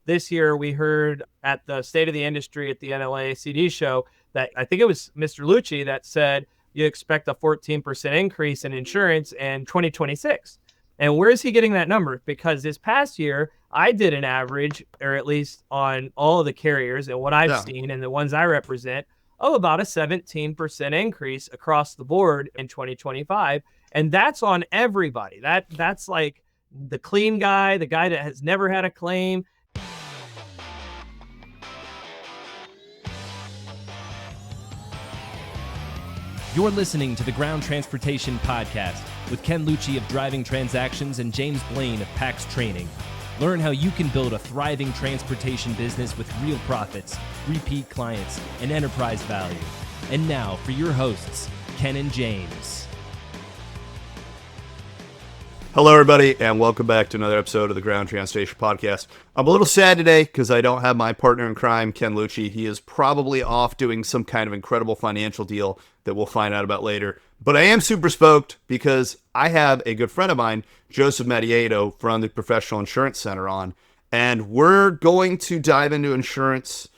this year we heard at the State of the Industry at the NLACD show that I think it was Mr. Lucci that said you expect a 14% increase in insurance in 2026. And where is he getting that number? Because this past year, I did an average, or at least on all of the carriers and what I've seen and the ones I represent, of about a 17% increase across the board in 2025. And that's on everybody. That's like the clean guy, the guy that has never had a claim. You're listening to the Ground Transportation Podcast with Ken Lucci of Driving Transactions and James Blain of PAX Training. Learn how you can build a thriving transportation business with real profits, repeat clients, and enterprise value. And now for your hosts, Ken and James. Hello, everybody, and welcome back to another episode of the Ground Transportation Podcast. I'm a little sad today because I don't have my partner in crime, Ken Lucci. He is probably off doing some kind of incredible financial deal that we'll find out about later. But I am super stoked because I have a good friend of mine, Joseph Madiedo from the Professional Insurance Center on, and we're going to dive into insurance.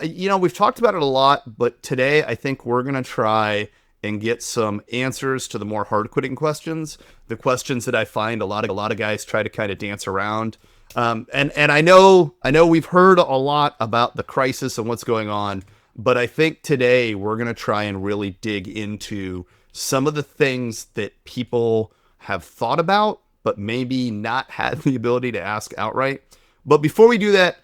We've talked about it a lot, but today I think we're going to try and get some answers to the more hard-hitting questions, the questions that I find a lot of guys try to kind of dance around. And I know we've heard a lot about the crisis and what's going on, but I think today we're going to try and really dig into some of the things that people have thought about, but maybe not had the ability to ask outright. But before we do that,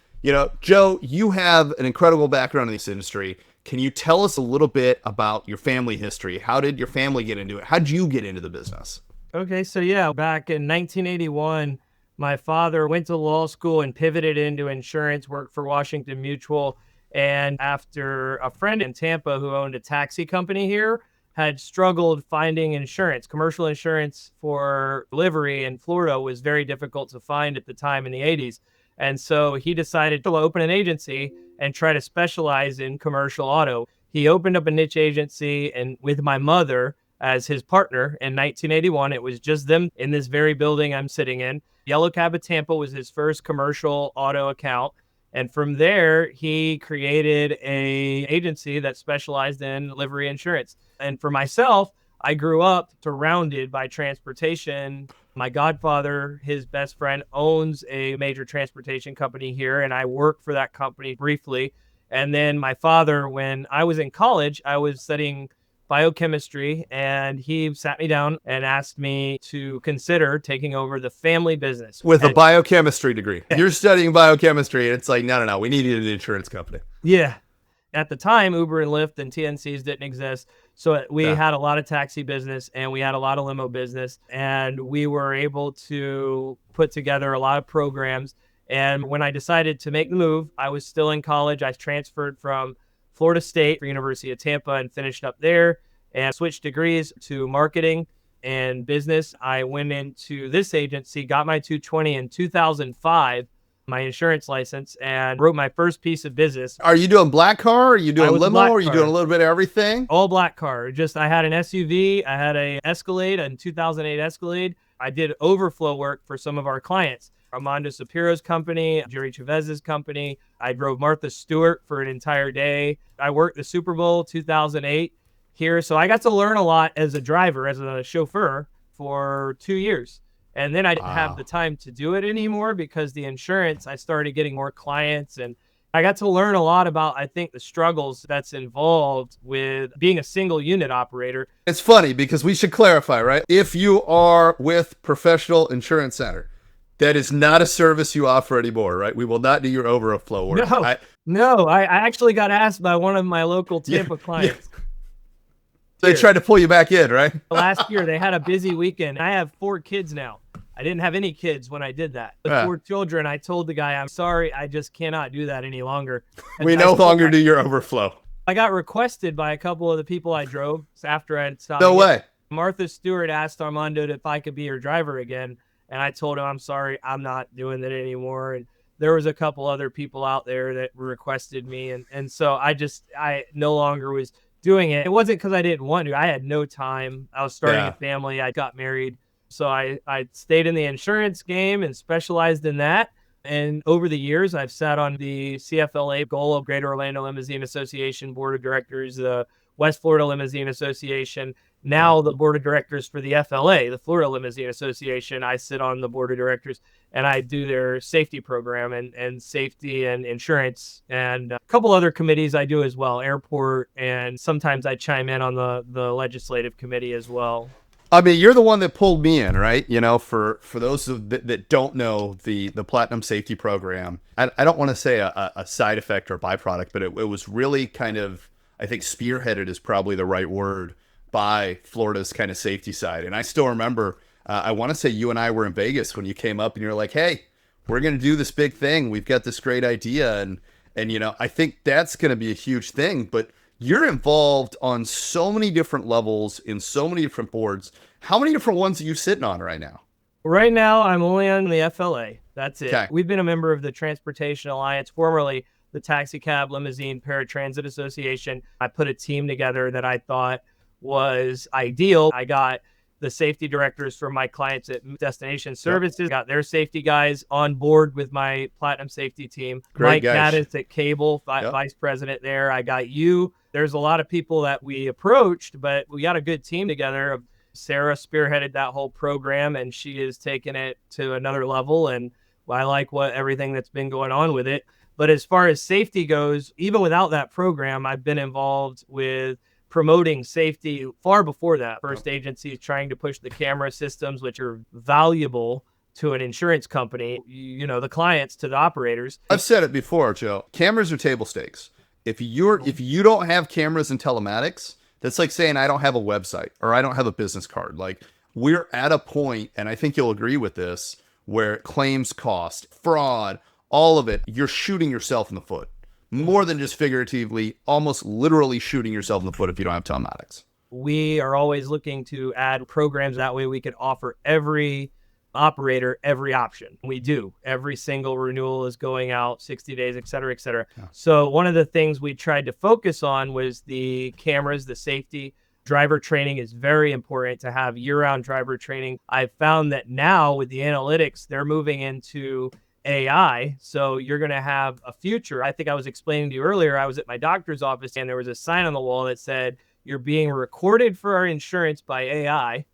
Joe, you have an incredible background in this industry. Can you tell us a little bit about your family history? How did your family get into it? How did you get into the business? Okay, so back in 1981, my father went to law school and pivoted into insurance, worked for Washington Mutual. And after a friend in Tampa who owned a taxi company here had struggled finding insurance, commercial insurance for livery in Florida was very difficult to find at the time in the 80s. And so he decided to open an agency and try to specialize in commercial auto. He opened up a niche agency and with my mother as his partner in 1981. It was just them in this very building I'm sitting in. Yellow Cab of Tampa was his first commercial auto account. And from there, he created an agency that specialized in livery insurance. And for myself, I grew up surrounded by transportation. My godfather, his best friend, owns a major transportation company here, and I worked for that company briefly. And then my father, when I was in college, I was studying biochemistry, and he sat me down and asked me to consider taking over the family business. With a biochemistry degree. You're studying biochemistry, and it's like, no, we need an insurance company. Yeah. At the time, Uber and Lyft and TNCs didn't exist. So we had a lot of taxi business and we had a lot of limo business, and we were able to put together a lot of programs. And when I decided to make the move, I was still in college. I transferred from Florida State for University of Tampa and finished up there and switched degrees to marketing and business. I went into this agency, got my 220 in 2005. My insurance license, and wrote my first piece of business. Are you doing black car? Are you doing limo? Are you doing a little bit of everything? All black car. I had an SUV. I had a Escalade, a 2008 Escalade. I did overflow work for some of our clients. Armando Sapiro's company, Jerry Chavez's company. I drove Martha Stewart for an entire day. I worked the Super Bowl 2008 here. So I got to learn a lot as a driver, as a chauffeur for 2 years. And then I didn't have the time to do it anymore because the insurance, I started getting more clients, and I got to learn a lot about, I think, the struggles that's involved with being a single unit operator. It's funny because we should clarify, right? If you are with Professional Insurance Center, that is not a service you offer anymore, right? We will not do your overflow work. I actually got asked by one of my local Tampa clients. Yeah. They tried to pull you back in, right? Last year, they had a busy weekend. I have 4 kids now. I didn't have any kids when I did that. With 4 children, I told the guy, I'm sorry, I just cannot do that any longer. And we no longer do your overflow. I got requested by a couple of the people I drove after I had stopped. No way. Martha Stewart asked Armando if I could be her driver again. And I told him, I'm sorry, I'm not doing that anymore. And there was a couple other people out there that requested me. And so I no longer was doing it. It wasn't because I didn't want to. I had no time. I was starting a family. I got married. So I stayed in the insurance game and specialized in that. And over the years, I've sat on the CFLA goal of Greater Orlando Limousine Association Board of Directors, the West Florida Limousine Association, now the Board of Directors for the FLA, the Florida Limousine Association. I sit on the Board of Directors and I do their safety program and safety and insurance and a couple other committees I do as well, airport, and sometimes I chime in on the legislative committee as well. I mean, you're the one that pulled me in, right? For those that don't know the Platinum Safety Program, I don't want to say a side effect or byproduct, but it was really kind of, I think, spearheaded is probably the right word by Florida's kind of safety side. And I still remember, I want to say you and I were in Vegas when you came up and you're like, hey, we're going to do this big thing. We've got this great idea. And I think that's going to be a huge thing. But you're involved on so many different levels in so many different boards. How many different ones are you sitting on right now? Right now, I'm only on the FLA. That's it. Okay. We've been a member of the Transportation Alliance, formerly the Taxi Cab Limousine Paratransit Association. I put a team together that I thought was ideal. I got the safety directors for my clients at Destination Services, got their safety guys on board with my Platinum safety team. Great Mike guys. Gaddis at Cable, vice president there. I got you. There's a lot of people that we approached, but we got a good team together. Sarah spearheaded that whole program, and she has taken it to another level. And I like everything that's been going on with it. But as far as safety goes, even without that program, I've been involved with promoting safety far before that. First agencies trying to push the camera systems, which are valuable to an insurance company, the clients to the operators. I've said it before, Joe. Cameras are table stakes. If you don't have cameras and telematics, that's like saying I don't have a website or I don't have a business card. Like, we're at a point, and I think you'll agree with this, where claims cost, fraud, all of it, you're shooting yourself in the foot. More than just figuratively, almost literally shooting yourself in the foot if you don't have telematics. We are always looking to add programs. That way we could offer every operator every option. We do. Every single renewal is going out 60 days, et cetera, et cetera. Yeah. So one of the things we tried to focus on was the cameras, the safety. Driver training is very important to have year-round driver training. I've found that now with the analytics, they're moving into AI. So you're going to have a future. I think I was explaining to you earlier, I was at my doctor's office and there was a sign on the wall that said, "You're being recorded for our insurance by AI."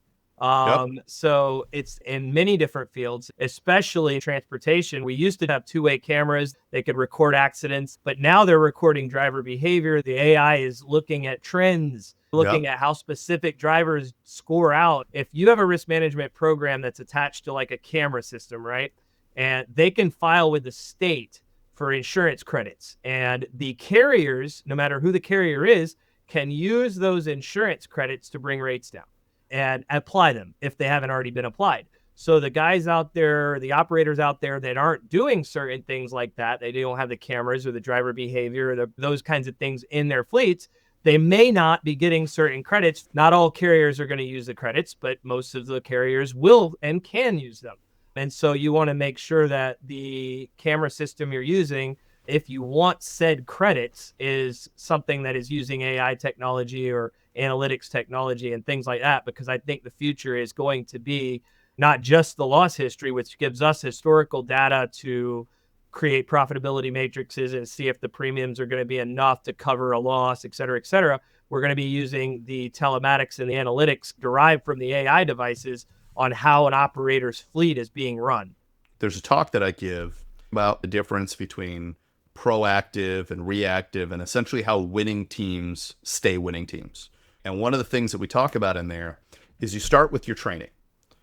So it's in many different fields, especially transportation. We used to have two-way cameras. They could record accidents, but now they're recording driver behavior. The AI is looking at trends, looking at how specific drivers score out. If you have a risk management program that's attached to like a camera system, right? And they can file with the state for insurance credits. And the carriers, no matter who the carrier is, can use those insurance credits to bring rates down and apply them if they haven't already been applied. So the guys out there, the operators out there that aren't doing certain things like that, they don't have the cameras or the driver behavior or those kinds of things in their fleets, they may not be getting certain credits. Not all carriers are going to use the credits, but most of the carriers will and can use them. And so you want to make sure that the camera system you're using, if you want said credits, is something that is using AI technology or analytics technology and things like that, because I think the future is going to be not just the loss history, which gives us historical data to create profitability matrices and see if the premiums are going to be enough to cover a loss, et cetera, et cetera. We're going to be using the telematics and the analytics derived from the AI devices on how an operator's fleet is being run. There's a talk that I give about the difference between proactive and reactive and essentially how winning teams stay winning teams. And one of the things that we talk about in there is you start with your training.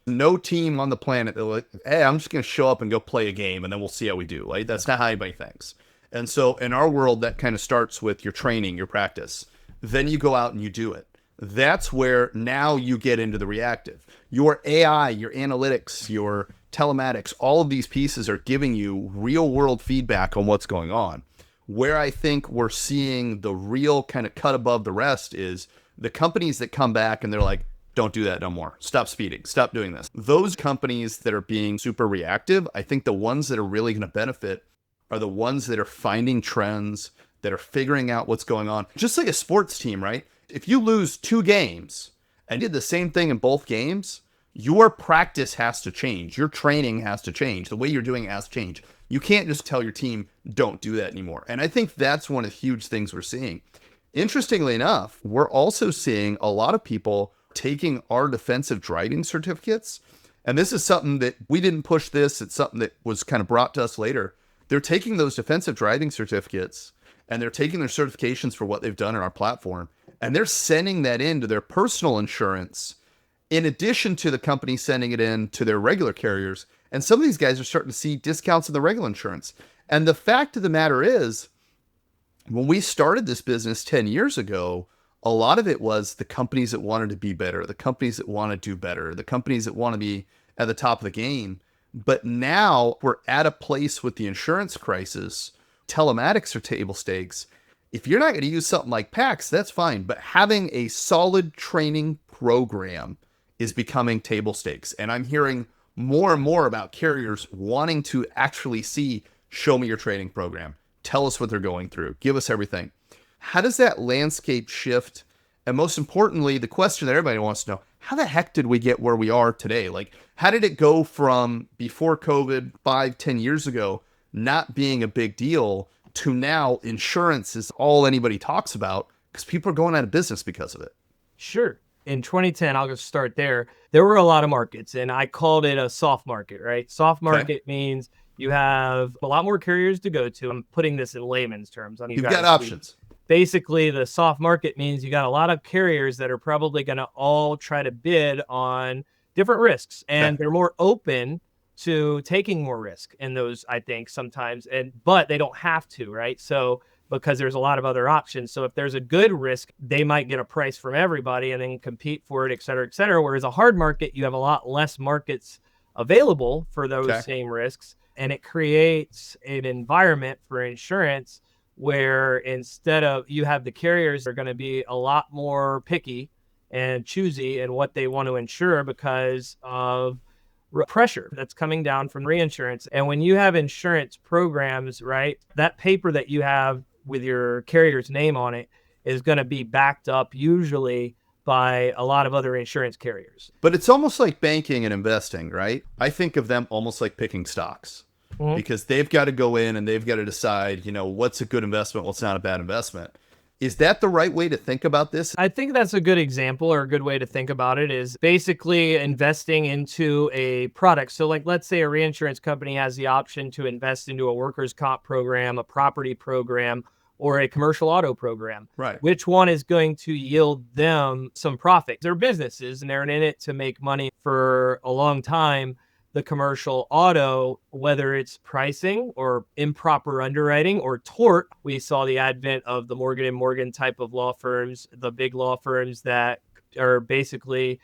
No team on the planet, they're like, hey, I'm just going to show up and go play a game and then we'll see how we do. Like, that's not how anybody thinks. And so in our world, that kind of starts with your training, your practice. Then you go out and you do it. That's where now you get into the reactive. Your AI, your analytics, your telematics, all of these pieces are giving you real world feedback on what's going on. Where I think we're seeing the real kind of cut above the rest is the companies that come back and they're like, don't do that no more. Stop speeding. Stop doing this. Those companies that are being super reactive, I think the ones that are really going to benefit are the ones that are finding trends, that are figuring out what's going on. Just like a sports team, right? If you lose 2 games and did the same thing in both games, your practice has to change. Your training has to change. The way you're doing it has to change. You can't just tell your team, don't do that anymore. And I think that's one of the huge things we're seeing. Interestingly enough, we're also seeing a lot of people taking our defensive driving certificates. And this is something that we didn't push this. It's something that was kind of brought to us later. They're taking those defensive driving certificates and they're taking their certifications for what they've done in our platform. And they're sending that into their personal insurance in addition to the company sending it in to their regular carriers. And some of these guys are starting to see discounts in the regular insurance. And the fact of the matter is, when we started this business 10 years ago, a lot of it was the companies that wanted to be better, the companies that want to do better, the companies that want to be at the top of the game. But now we're at a place with the insurance crisis. Telematics are table stakes. If you're not going to use something like PAX, that's fine. But having a solid training program is becoming table stakes. And I'm hearing more and more about carriers wanting to actually see, show me your training program. Tell us what they're going through. Give us everything. How does that landscape shift? And most importantly, the question that everybody wants to know, how the heck did we get where we are today? Like, how did it go from before COVID 5-10 years ago, not being a big deal, to now insurance is all anybody talks about because people are going out of business because of it? Sure. In 2010, I'll just start there. There were a lot of markets, and I called it a soft market, right? Soft market means you have a lot more carriers to go to. I'm putting this in layman's terms. You've got options. Basically, the soft market means you got a lot of carriers that are probably going to all try to bid on different risks, and they're more open to taking more risk in those, I think, sometimes, but they don't have to, right? So because there's a lot of other options. So if there's a good risk, they might get a price from everybody and then compete for it, et cetera, et cetera. Whereas a hard market, you have a lot less markets available for those same risks. And it creates an environment for insurance where instead of you have the carriers are going to be a lot more picky and choosy in what they want to insure because of pressure that's coming down from reinsurance. And when you have insurance programs, right, that paper that you have with your carrier's name on it is going to be backed up usually by a lot of other insurance carriers. But it's almost like banking and investing, right? I think of them almost like picking stocks because they've got to go in and they've got to decide, what's a good investment, what's not a bad investment. Is that the right way to think about this? I think that's a good example, or a good way to think about it is basically investing into a product. So like, let's say a reinsurance company has the option to invest into a workers' comp program, a property program, or a commercial auto program. Right. Which one is going to yield them some profit? They're businesses and they're in it to make money for a long time. The commercial auto, whether it's pricing or improper underwriting or tort, we saw the advent of the Morgan & Morgan type of law firms, the big law firms that are basically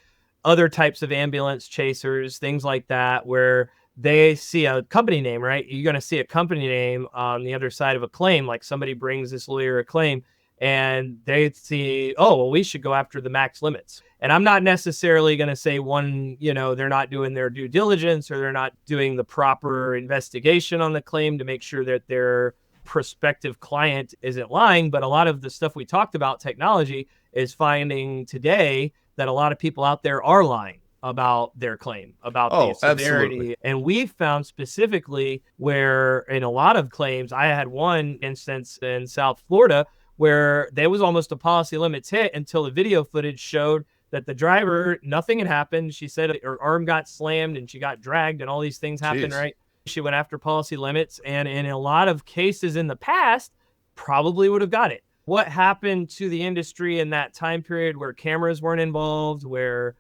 other types of ambulance chasers, things like that, where they see a company name, right? You're going to see a company name on the other side of a claim, like somebody brings this lawyer a claim and they see, oh, well, we should go after the max limits. And I'm not necessarily going to say they're not doing their due diligence or they're not doing the proper investigation on the claim to make sure that their prospective client isn't lying. But a lot of the stuff we talked about, technology, is finding today that a lot of people out there are lying about their claim, about the severity. Absolutely. And we found specifically where in a lot of claims, I had one instance in South Florida where there was almost a policy limits hit until the video footage showed that the driver, nothing had happened. She said her arm got slammed and she got dragged and all these things happened, right? She went after policy limits. And in a lot of cases in the past, probably would have got it. What happened to the industry in that time period where cameras weren't involved, where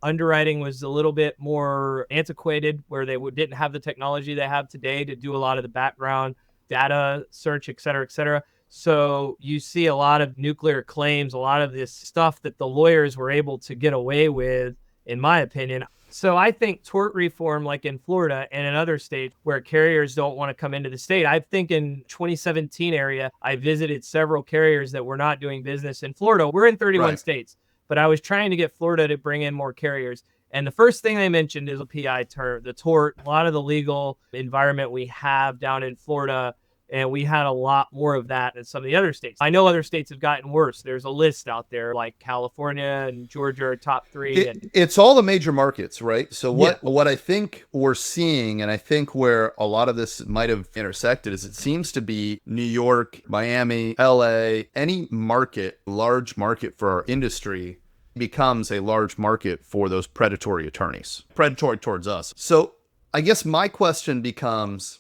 underwriting was a little bit more antiquated, where they didn't have the technology they have today to do a lot of the background data search, et cetera, et cetera. So you see a lot of nuclear claims, a lot of this stuff that the lawyers were able to get away with, in my opinion. So I think tort reform, like in Florida and in other states where carriers don't want to come into the state. I think in 2017 area, I visited several carriers that were not doing business in Florida. We're in 31 states, but I was trying to get Florida to bring in more carriers. And the first thing they mentioned is a PI term, the tort. A lot of the legal environment we have down in Florida And we had a lot more of that in some of the other states. I know other states have gotten worse. There's a list out there like California and Georgia are top three. It's all the major markets, right? So what I think we're seeing, and I think where a lot of this might have intersected, is it seems to be New York, Miami, LA, any market, large market for our industry becomes a large market for those predatory attorneys, predatory towards us. So I guess my question becomes,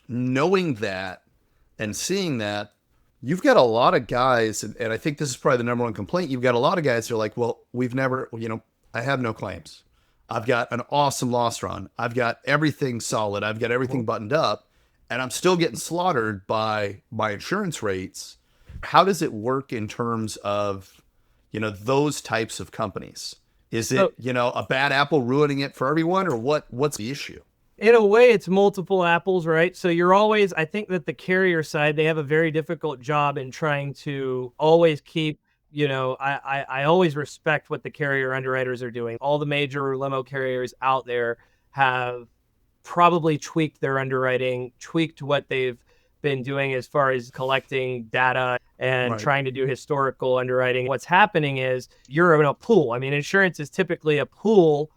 knowing that and seeing that, you've got a lot of guys, and I think this is probably the number one complaint. You've got a lot of guys who are like, well, we've never, I have no claims. I've got an awesome loss run. I've got everything solid. I've got everything buttoned up, and I'm still getting slaughtered by my insurance rates. How does it work in terms of, those types of companies? Is it, a bad apple ruining it for everyone, or what's the issue? In a way, it's multiple apples, right? So you're always, I think that the carrier side, they have a very difficult job in trying to always keep, I always respect what the carrier underwriters are doing. All the major limo carriers out there have probably tweaked their underwriting, tweaked what they've been doing as far as collecting data and trying to do historical underwriting. What's happening is you're in a pool. I mean, insurance is typically a pool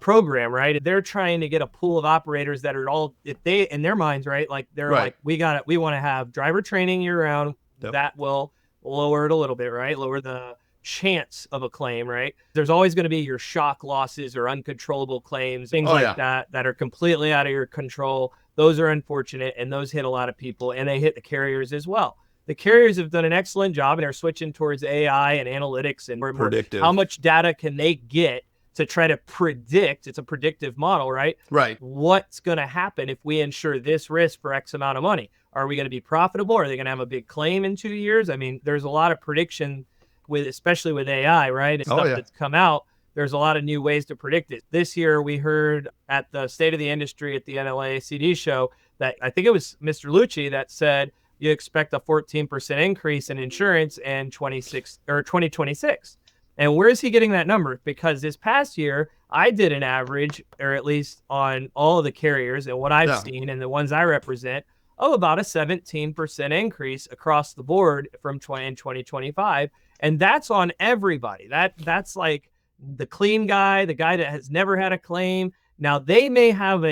program, right? They're trying to get a pool of operators that are all, if they, in their minds, right? Like they're like, we want to have driver training year round. Yep. That will lower it a little bit, right? Lower the chance of a claim, right? There's always going to be your shock losses or uncontrollable claims, things that are completely out of your control. Those are unfortunate, and those hit a lot of people, and they hit the carriers as well. The carriers have done an excellent job, and are switching towards AI and analytics and predictive. How much data can they get to try to predict? It's a predictive model, right? Right. What's going to happen if we insure this risk for X amount of money? Are we going to be profitable? Are they going to have a big claim in 2 years? I mean, there's a lot of prediction especially with AI, right? And stuff that's come out. There's a lot of new ways to predict it. This year, we heard at the State of the Industry at the NLACD show that I think it was Mr. Lucci that said you expect a 14% increase in insurance in 2026. And where is he getting that number? Because this past year, I did an average, or at least on all of the carriers and what I've seen and the ones I represent, of about a 17% increase across the board from 2025. And that's on everybody. That's like the clean guy, the guy that has never had a claim. Now they may have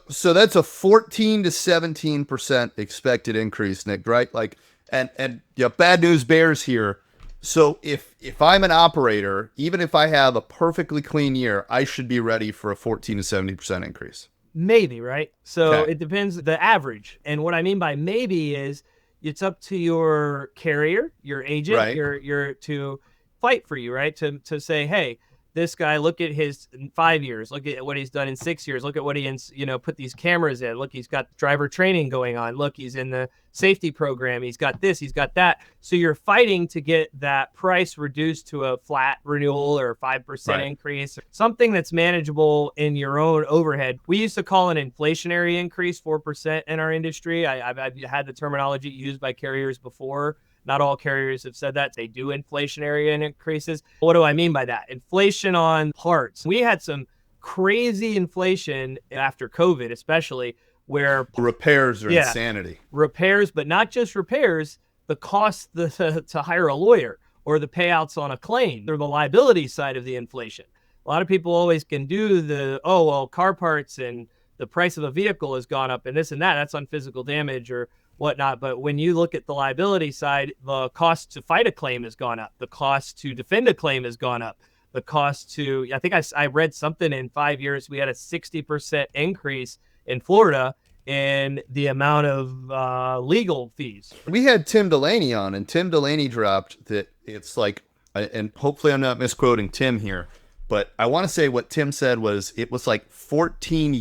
so that's a 14 to 17% expected increase, Nick, right? Like, and bad news bears here. So if I'm an operator, even if I have a perfectly clean year, I should be ready for a 14 to 70% increase. Maybe, right? So It depends, the average. And what I mean by maybe is it's up to your carrier, your agent, your to fight for you, right? To say, hey, this guy, look at his 5 years, look at what he's done in 6 years, look at what he, put these cameras in, look, he's got driver training going on, look, he's in the safety program, he's got this, he's got that. So you're fighting to get that price reduced to a flat renewal or 5% increase, something that's manageable in your own overhead. We used to call an inflationary increase 4% in our industry. I've had the terminology used by carriers before. Not all carriers have said that. They do inflationary increases. What do I mean by that? Inflation on parts. We had some crazy inflation after COVID, especially, where repairs are insanity. Repairs, but not just repairs, the cost to hire a lawyer or the payouts on a claim or the liability side of the inflation. A lot of people always can do car parts and the price of a vehicle has gone up and this and that. That's on physical damage or whatnot. But when you look at the liability side, the cost to fight a claim has gone up. The cost to defend a claim has gone up. The cost I think I read something in 5 years, we had a 60% increase in Florida in the amount of legal fees. We had Tim Delaney on, and Tim Delaney dropped that it's like, and hopefully I'm not misquoting Tim here, but I want to say what Tim said was it was like 14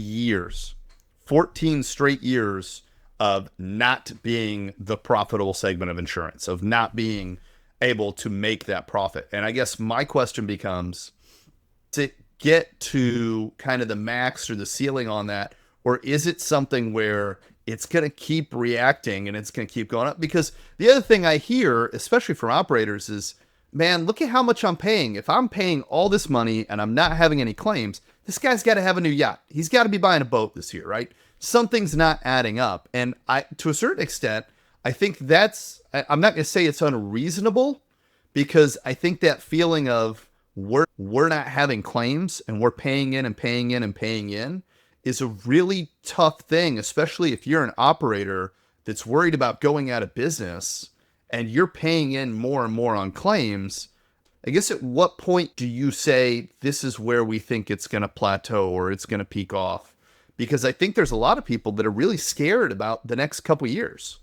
straight years of not being the profitable segment of insurance, of not being able to make that profit. And I guess my question becomes, to get to kind of the max or the ceiling on that, or is it something where it's going to keep reacting and it's going to keep going up? Because the other thing I hear, especially from operators, is, man, look at how much I'm paying. If I'm paying all this money and I'm not having any claims, this guy's got to have a new yacht. He's got to be buying a boat this year, right? something's not adding up. And to a certain extent, I think I'm not going to say it's unreasonable, because I think that feeling of we're not having claims and we're paying in and paying in and paying in is a really tough thing, especially if you're an operator that's worried about going out of business and you're paying in more and more on claims. I guess at what point do you say this is where we think it's going to plateau or it's going to peak off? Because I think there's a lot of people that are really scared about the next couple of years.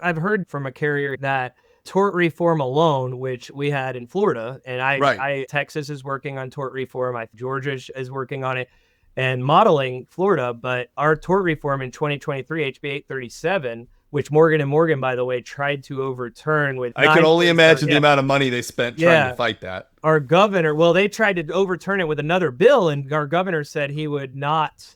I've heard from a carrier that tort reform alone, which we had in Florida, and Texas is working on tort reform, Georgia is working on it and modeling Florida, but our tort reform in 2023, HB 837, which Morgan & Morgan, by the way, tried to overturn with... I can only imagine the amount of money they spent trying to fight that. Our governor, they tried to overturn it with another bill, and our governor said he would not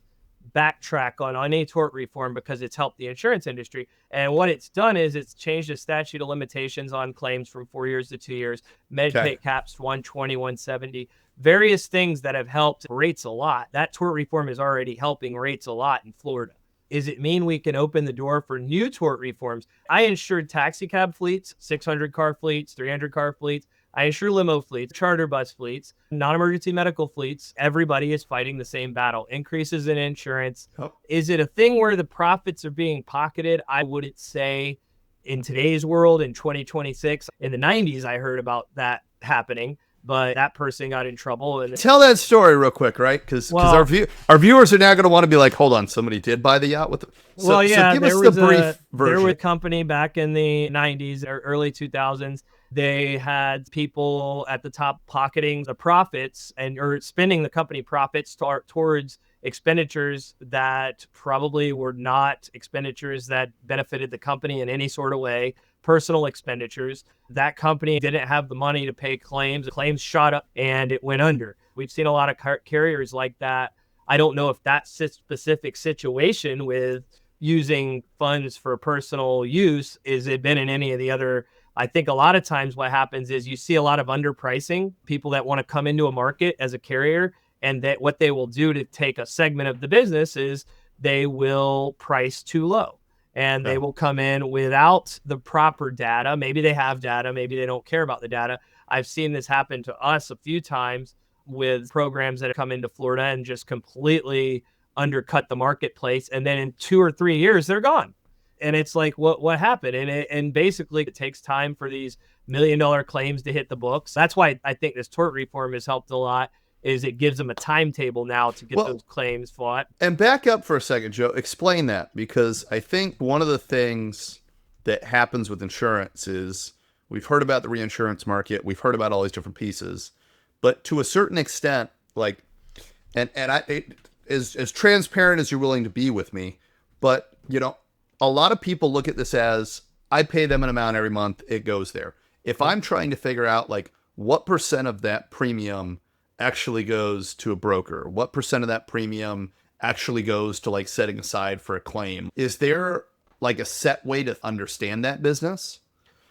backtrack on any tort reform because it's helped the insurance industry. And what it's done is it's changed the statute of limitations on claims from 4 years to 2 years, Medicaid caps 120, 170, various things that have helped rates a lot. That tort reform is already helping rates a lot in Florida. Does it mean we can open the door for new tort reforms? I insured taxi cab fleets, 600 car fleets, 300 car fleets. I insure limo fleets, charter bus fleets, non-emergency medical fleets. Everybody is fighting the same battle. Increases in insurance. Oh. Is it a thing where the profits are being pocketed? I wouldn't say in today's world, in 2026. In the 90s, I heard about that happening, but that person got in trouble. And tell that story real quick, right? Because our viewers are now going to want to be like, hold on, somebody did buy the yacht with them. So give us the brief version. There was a company back in the 90s or early 2000s. They had people at the top pocketing the profits or spending the company profits towards expenditures that probably were not expenditures that benefited the company in any sort of way, personal expenditures. That company didn't have the money to pay claims. The claims shot up and it went under. We've seen a lot of carriers like that. I don't know if that specific situation with using funds for personal use, is it been in any of the other... I think a lot of times what happens is you see a lot of underpricing, people that want to come into a market as a carrier, and that what they will do to take a segment of the business is they will price too low, and they will come in without the proper data. Maybe they have data, maybe they don't care about the data. I've seen this happen to us a few times with programs that have come into Florida and just completely undercut the marketplace, and then in 2 or 3 years they're gone. And it's like, what happened? And basically, it takes time for these $1 million claims to hit the books. That's why I think this tort reform has helped a lot, is it gives them a timetable now to get those claims fought. And back up for a second, Joe. Explain that, because I think one of the things that happens with insurance is we've heard about the reinsurance market. We've heard about all these different pieces. But to a certain extent, like, as transparent as you're willing to be with me, but, a lot of people look at this as, I pay them an amount every month, it goes there. If I'm trying to figure out like what % of that premium actually goes to a broker, what % of that premium actually goes to like setting aside for a claim, is there like a set way to understand that business?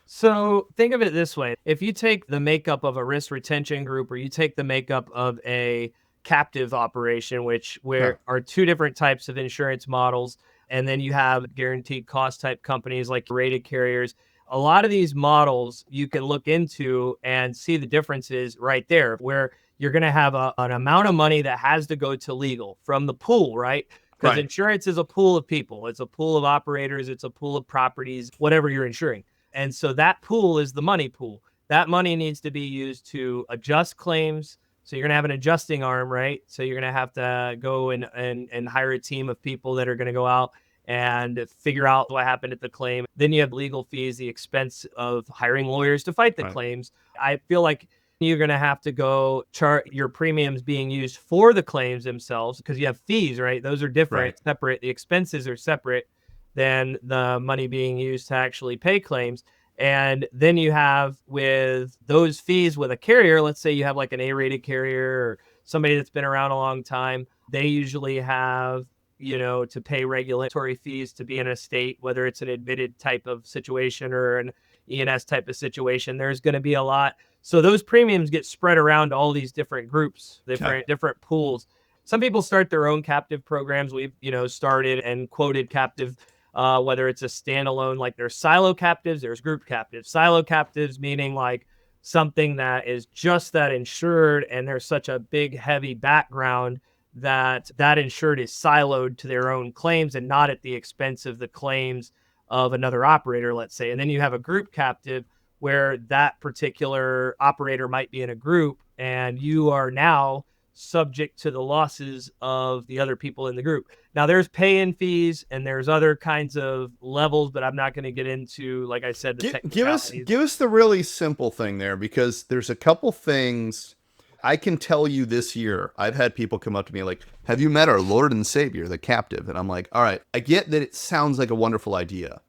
So think of it this way. If you take the makeup of a risk retention group, or you take the makeup of a captive operation, where are two different types of insurance models, and then you have guaranteed cost type companies like rated carriers. A lot of these models you can look into and see the differences right there, where you're going to have an amount of money that has to go to legal from the pool, right? Because insurance is a pool of people. It's a pool of operators. It's a pool of properties, whatever you're insuring. And so that pool is the money pool. That money needs to be used to adjust claims. So you're going to have an adjusting arm, right? So you're going to have to go and hire a team of people that are going to go out and figure out what happened at the claim. Then you have legal fees, the expense of hiring lawyers to fight the claims. I feel like you're going to have to go chart your premiums being used for the claims themselves, because you have fees, right? Those are different, separate. The expenses are separate than the money being used to actually pay claims. And then you have with those fees with a carrier, let's say you have like an A-rated carrier or somebody that's been around a long time, they usually have, to pay regulatory fees to be in a state, whether it's an admitted type of situation or an E&S type of situation. There's going to be a lot. So those premiums get spread around all these different groups, different pools. some people start their own captive programs. We've, started and quoted captive, whether it's a standalone, like there's silo captives, there's group captives. Silo captives meaning like something that is just that insured, and there's such a big, heavy background that insured is siloed to their own claims and not at the expense of the claims of another operator, let's say. And then you have a group captive where that particular operator might be in a group and you are now subject to the losses of the other people in the group. Now there's pay-in fees and there's other kinds of levels, but I'm not going to get into, like I said, the give us the really simple thing there, because there's a couple things I can tell you this year. I've had people come up to me like, have you met our Lord and Savior, the captive? And I'm like, all right, I get that it sounds like a wonderful idea,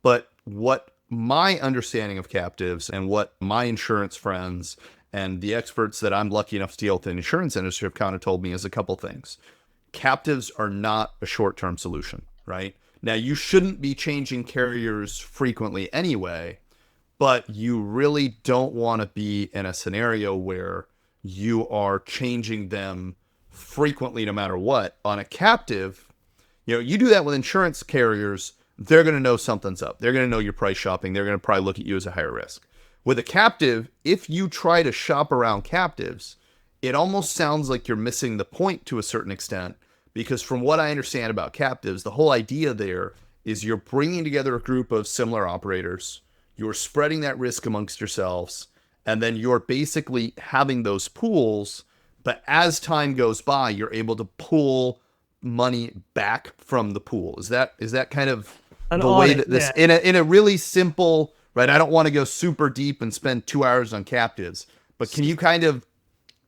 but what my understanding of captives and what my insurance friends and the experts that I'm lucky enough to deal with in the insurance industry have kind of told me is a couple things. Captives are not a short-term solution, right? Now, you shouldn't be changing carriers frequently anyway, but you really don't want to be in a scenario where you are changing them frequently no matter what. On a captive, you do that with insurance carriers, they're going to know something's up. They're going to know you're price shopping. They're going to probably look at you as a higher risk. With a captive, if you try to shop around captives, it almost sounds like you're missing the point to a certain extent, because from what I understand about captives, the whole idea there is you're bringing together a group of similar operators, you're spreading that risk amongst yourselves, and then you're basically having those pools, but as time goes by, you're able to pull money back from the pool. Is that kind of the way that this, in a really simple, right? I don't want to go super deep and spend 2 hours on captives, but can you kind of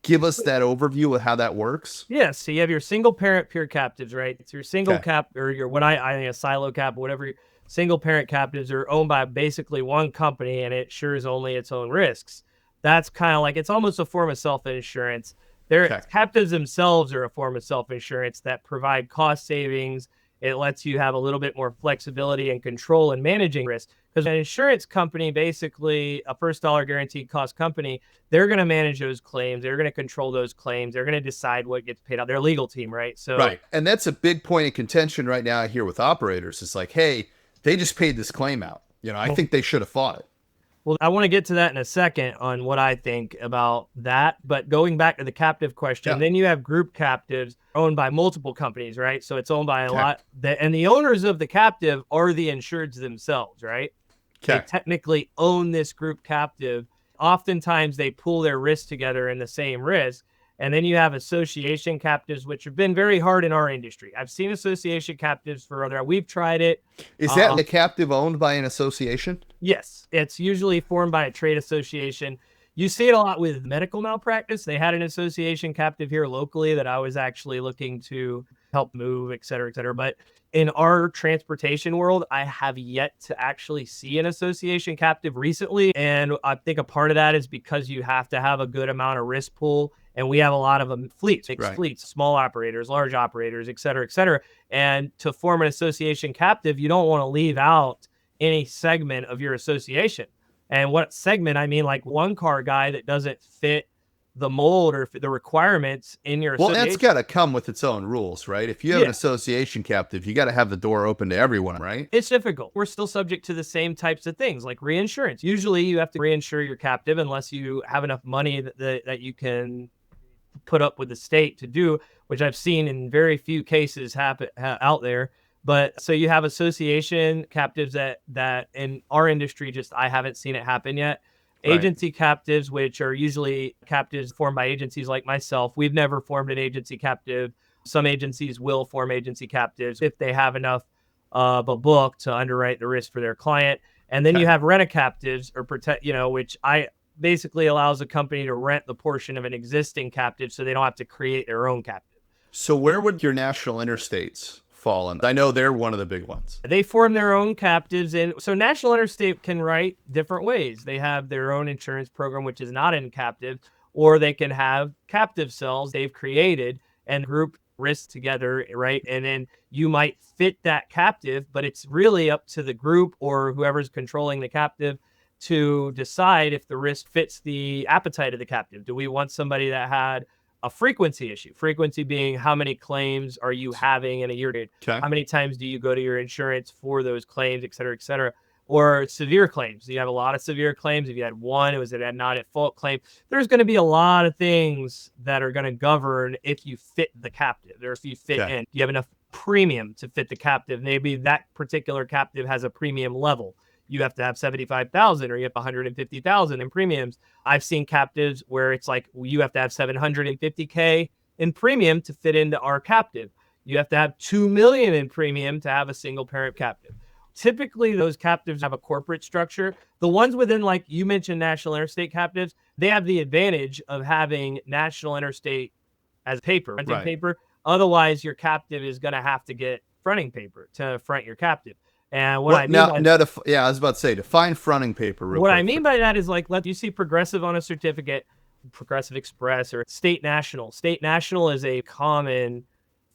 give us that overview of how that works? Yeah. So you have your single parent pure captives, right? It's your single cap, or your, a silo cap, whatever. Single parent captives are owned by basically one company and it insures only its own risks. That's kind of like, it's almost a form of self-insurance. Captives themselves are a form of self-insurance that provide cost savings. It lets you have a little bit more flexibility and control in managing risk. Because an insurance company, basically a first dollar guaranteed cost company, they're going to manage those claims. They're going to control those claims. They're going to decide what gets paid out. Their legal team, right? So, right. And that's a big point of contention right now here with operators. It's like, hey, they just paid this claim out. I think they should have fought it. Well, I want to get to that in a second on what I think about that. But going back to the captive question, then you have group captives owned by multiple companies, right? So it's owned by a lot. And the owners of the captive are the insureds themselves, right? They technically own this group captive. Oftentimes they pool their risk together in the same risk. And then you have association captives, which have been very hard in our industry. I've seen association captives we've tried it. Is that a captive owned by an association? Yes. It's usually formed by a trade association. You see it a lot with medical malpractice. They had an association captive here locally that I was actually looking to help move, et cetera, et cetera. But in our transportation world, I have yet to actually see an association captive recently. And I think a part of that is because you have to have a good amount of risk pool. And we have a lot of them, fleets, small operators, large operators, et cetera, et cetera. And to form an association captive, you don't want to leave out any segment of your association. And what segment, I mean, like one car guy that doesn't fit the mold or the requirements in your association. Well, that's got to come with its own rules, right? If you have an association captive, you got to have the door open to everyone, right? It's difficult. We're still subject to the same types of things like reinsurance. Usually you have to reinsure your captive unless you have enough money that you can put up with the state to do, which I've seen in very few cases happen out there. But so you have association captives that in our industry, I haven't seen it happen yet. Agency captives, which are usually captives formed by agencies like myself. We've never formed an agency captive. Some agencies will form agency captives if they have enough of a book to underwrite the risk for their client. And then you have rent-a-captives or which basically allows a company to rent the portion of an existing captive so they don't have to create their own captive. So where would your national interstates fall in? I know they're one of the big ones. They form their own captives. And so National Interstate can write different ways. They have their own insurance program, which is not in captive, or they can have captive cells they've created and group risks together, right? And then you might fit that captive, but it's really up to the group or whoever's controlling the captive to decide if the risk fits the appetite of the captive. Do we want somebody that had a frequency issue. Frequency being how many claims are you having in a year? Okay. How many times do you go to your insurance for those claims, et cetera, et cetera? Or severe claims. You have a lot of severe claims. If you had one, it was a not at fault claim. There's going to be a lot of things that are going to govern if you fit the captive or if you fit in. You have enough premium to fit the captive. Maybe that particular captive has a premium level. You have to have 75,000 or you have 150,000 in premiums. I've seen captives where it's like you have to have 750K in premium to fit into our captive. You have to have 2 million in premium to have a single parent captive. Typically, those captives have a corporate structure. The ones within, like you mentioned, national interstate captives, they have the advantage of having national interstate as paper, fronting paper. Otherwise, your captive is going to have to get fronting paper to front your captive. And what I mean I was about to say, define fronting paper real quick. What I mean by that is like, you see Progressive on a certificate, Progressive Express, or State National. State National is a common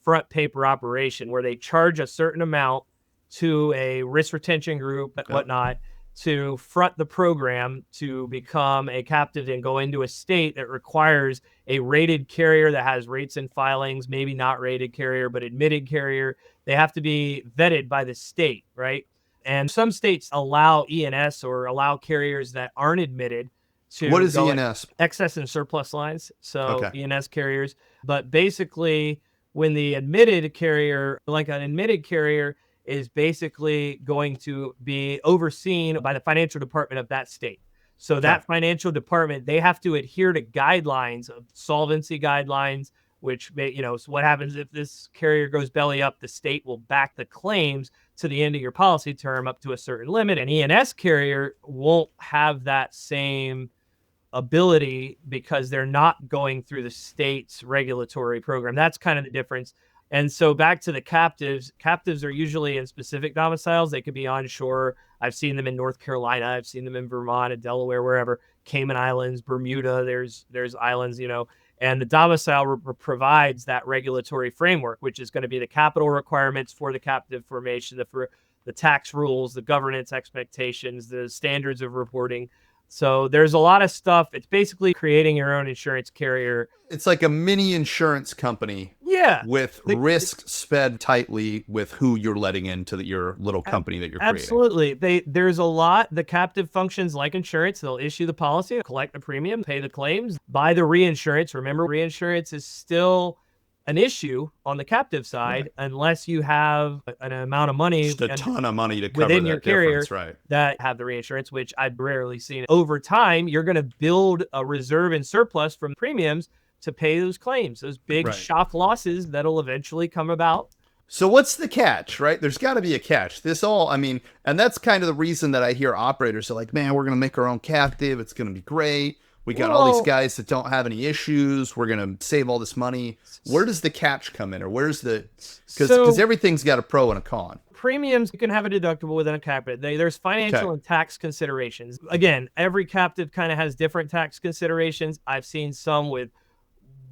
front paper operation where they charge a certain amount to a risk retention group, whatnot, to front the program to become a captive and go into a state that requires a rated carrier that has rates and filings, maybe not rated carrier, but admitted carrier. They have to be vetted by the state, right? And some states allow E&S or allow carriers that aren't admitted to. What is E&S? Excess and surplus lines. So E&S carriers. But basically, when the admitted carrier, like an admitted carrier, is basically going to be overseen by the financial department of that state. So that financial department, they have to adhere to guidelines of solvency guidelines, which, so what happens if this carrier goes belly up, the state will back the claims to the end of your policy term up to a certain limit. An E&S carrier won't have that same ability because they're not going through the state's regulatory program. That's kind of the difference. And so back to the captives are usually in specific domiciles. They could be onshore. I've seen them in North Carolina. I've seen them in Vermont and Delaware, wherever. Cayman Islands, Bermuda, there's islands, and the domicile provides that regulatory framework, which is going to be the capital requirements for the captive formation, the tax rules, the governance expectations, the standards of reporting. So there's a lot of stuff. It's basically creating your own insurance carrier. It's like a mini insurance company. Yeah. With risk sped tightly with who you're letting into your little company that you're creating. Absolutely. There's a lot. The captive functions like insurance. They'll issue the policy, collect the premium, pay the claims, buy the reinsurance. Remember, reinsurance is still an issue on the captive side unless you have an amount of money, just a ton of money to cover within that your carrier that have the reinsurance, which I've rarely seen. Over time, you're going to build a reserve and surplus from premiums to pay those claims, those big shock losses that'll eventually come about. So what's the catch, right? There's got to be a catch. And that's kind of the reason that I hear operators are like, man, we're going to make our own captive. It's going to be great. We got all these guys that don't have any issues. We're going to save all this money. Where does the catch come in? Or where's because everything's got a pro and a con. Premiums, you can have a deductible within a captive. There's financial and tax considerations. Again, every captive kind of has different tax considerations. I've seen some with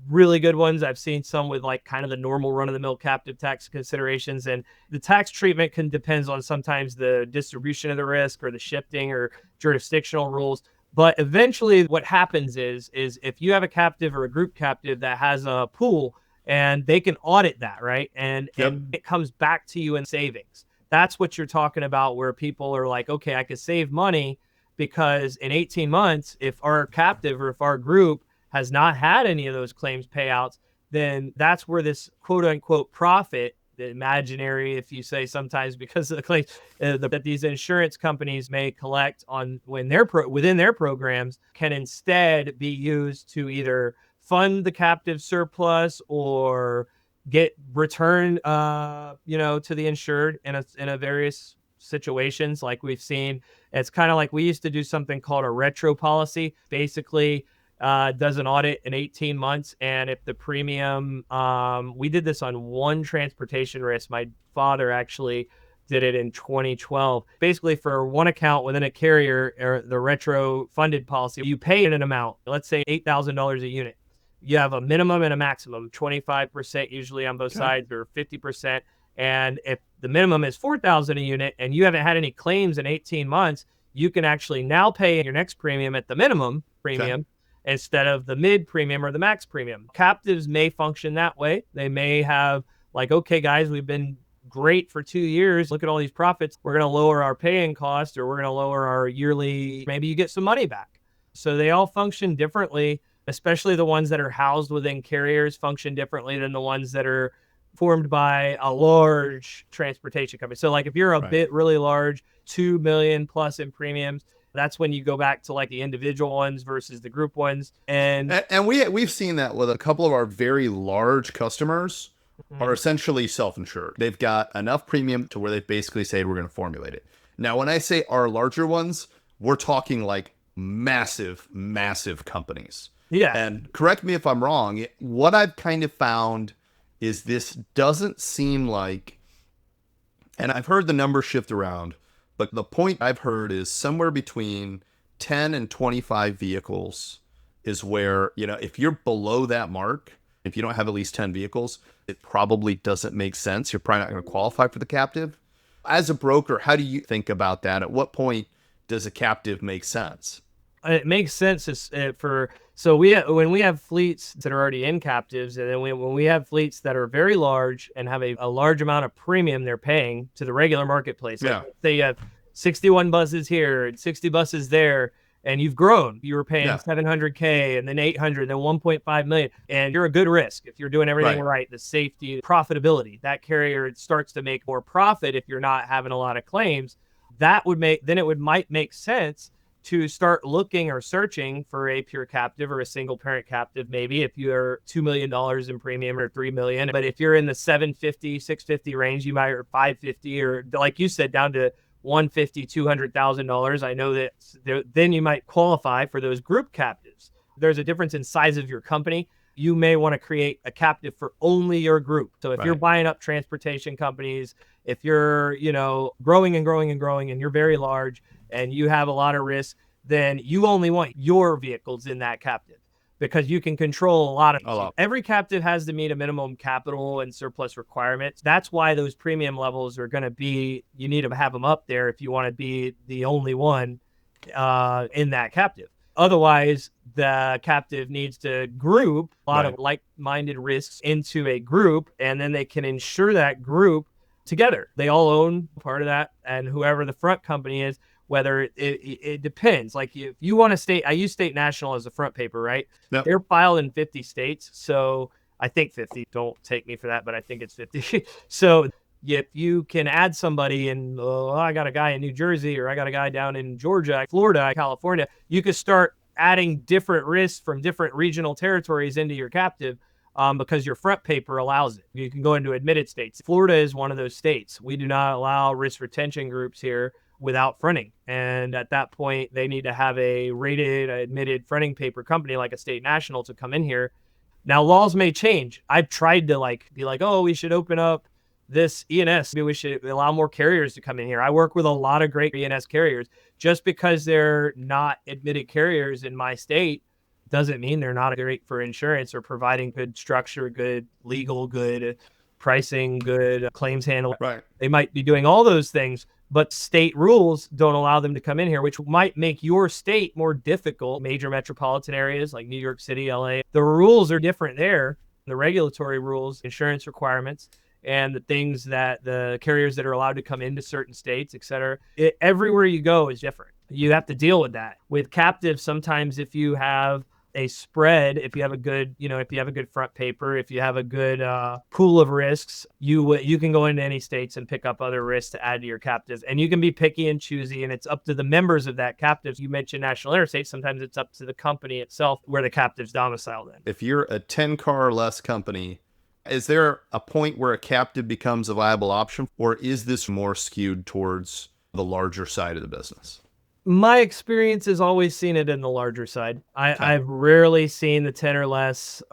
really good ones. I've seen some with like kind of the normal run-of-the-mill captive tax considerations. And the tax treatment depends on sometimes the distribution of the risk or the shifting or jurisdictional rules. But eventually what happens is if you have a captive or a group captive that has a pool and they can audit that, right? And it comes back to you in savings. That's what you're talking about, where people are like, okay, I could save money because in 18 months, if our captive or if our group has not had any of those claims payouts, then that's where this quote unquote profit, the imaginary, if you say sometimes because of the claims that these insurance companies may collect on when they're within their programs, can instead be used to either fund the captive surplus or get return, to the insured in a various situations like we've seen. It's kind of like we used to do something called a retro policy. Basically, does an audit in 18 months. And if the premium, we did this on one transportation risk. My father actually did it in 2012. Basically, for one account within a carrier, or the retro funded policy, you pay in an amount, let's say $8,000 a unit. You have a minimum and a maximum, 25% usually on both sides, or 50%. And if the minimum is $4,000 a unit and you haven't had any claims in 18 months, you can actually now pay your next premium at the minimum premium. instead of the mid premium or the max premium. Captives may function that way. They may have like, okay, guys, we've been great for 2 years. Look at all these profits. We're going to lower our paying cost, or we're going to lower our yearly, maybe you get some money back. So they all function differently, especially the ones that are housed within carriers function differently than the ones that are formed by a large transportation company. So like if you're a bit really large, 2 million plus in premiums, that's when you go back to like the individual ones versus the group ones. And we've seen that with a couple of our very large customers are essentially self-insured. They've got enough premium to where they basically say we're going to formulate it. Now, when I say our larger ones, we're talking like massive, massive companies. Yeah. And correct me if I'm wrong, what I've kind of found is this doesn't seem like, and I've heard the numbers shift around, but the point I've heard is somewhere between 10 and 25 vehicles is where, if you're below that mark, if you don't have at least 10 vehicles, it probably doesn't make sense. You're probably not going to qualify for the captive. As a broker, how do you think about that? At what point does a captive make sense? It makes sense when we have fleets that are already in captives, and then when we have fleets that are very large and have a large amount of premium they're paying to the regular marketplace. Like say you have 61 buses here and 60 buses there, and you've grown. You were paying $700K and then $800, then $1.5 million, and you're a good risk if you're doing everything right. The safety, profitability, that carrier starts to make more profit if you're not having a lot of claims. Might make sense to start looking or searching for a pure captive or a single parent captive. Maybe if you're $2 million in premium or $3 million, but if you're in the $750, $650 range, you might, or $550, or like you said, down to $150,000, $200,000. I know that then you might qualify for those group captives. There's a difference in size of your company. You may want to create a captive for only your group. So if you're buying up transportation companies, if you're, growing and growing and growing, and you're very large and you have a lot of risk, then you only want your vehicles in that captive because you can control a lot of. Every captive has to meet a minimum capital and surplus requirements. That's why those premium levels are going to be, you need to have them up there if you want to be the only one in that captive. Otherwise, the captive needs to group a lot of like-minded risks into a group, and then they can insure that group together. They all own part of that, and whoever the front company is, whether it depends. Like if you want to I use State National as a front paper, right? Yep. They're filed in 50 states. So I think 50, don't take me for that, but I think it's 50. So if you can add somebody in, I got a guy in New Jersey, or I got a guy down in Georgia, Florida, California, you could start adding different risks from different regional territories into your captive because your front paper allows it. You can go into admitted states. Florida is one of those states. We do not allow risk retention groups here without fronting. And at that point, they need to have a rated, admitted fronting paper company like a State National to come in here. Now, laws may change. I've tried to be like, oh, we should open up this E&S. Maybe we should allow more carriers to come in here. I work with a lot of great E&S carriers. Just because they're not admitted carriers in my state doesn't mean they're not great for insurance or providing good structure, good legal, good pricing, good claims handling. Right. They might be doing all those things, but state rules don't allow them to come in here, which might make your state more difficult. Major metropolitan areas like New York City, LA, the rules are different there. The regulatory rules, insurance requirements, and the things that the carriers that are allowed to come into certain states, et cetera. Everywhere you go is different. You have to deal with that. With captive, sometimes if you have a spread, if you have a good, if you have a good front paper, if you have a good pool of risks, you can go into any states and pick up other risks to add to your captive. And you can be picky and choosy, and it's up to the members of that captive. You mentioned National Interstate. Sometimes it's up to the company itself where the captive's domiciled in. If you're a 10 car or less company, is there a point where a captive becomes a viable option, or is this more skewed towards the larger side of the business? My experience has always seen it in the larger side. I've rarely seen the 10 or less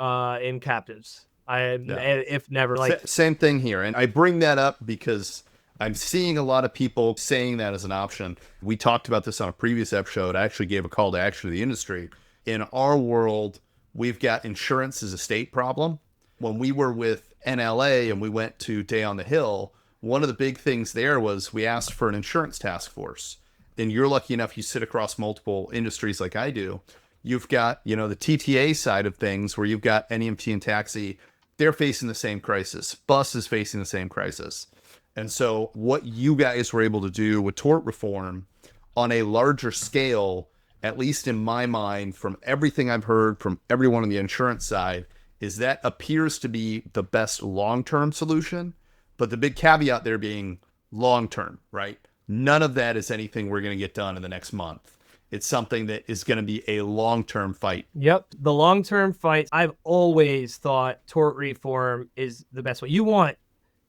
in captives. If never. Same thing here. And I bring that up because I'm seeing a lot of people saying that as an option. We talked about this on a previous episode. I actually gave a call to action to the industry. In our world, we've got insurance as a state problem. When we were with NLA and we went to Day on the Hill, one of the big things there was we asked for an insurance task force. And you're lucky enough, you sit across multiple industries like I do. You've got, the TTA side of things where you've got NEMT and taxi. They're facing the same crisis. Bus is facing the same crisis. And so what you guys were able to do with tort reform on a larger scale, at least in my mind, from everything I've heard from everyone on the insurance side, is that appears to be the best long-term solution. But the big caveat there being long-term, right? None of that is anything we're going to get done in the next month. It's something that is going to be a long-term fight. Yep. The long-term fight. I've always thought tort reform is the best way. You want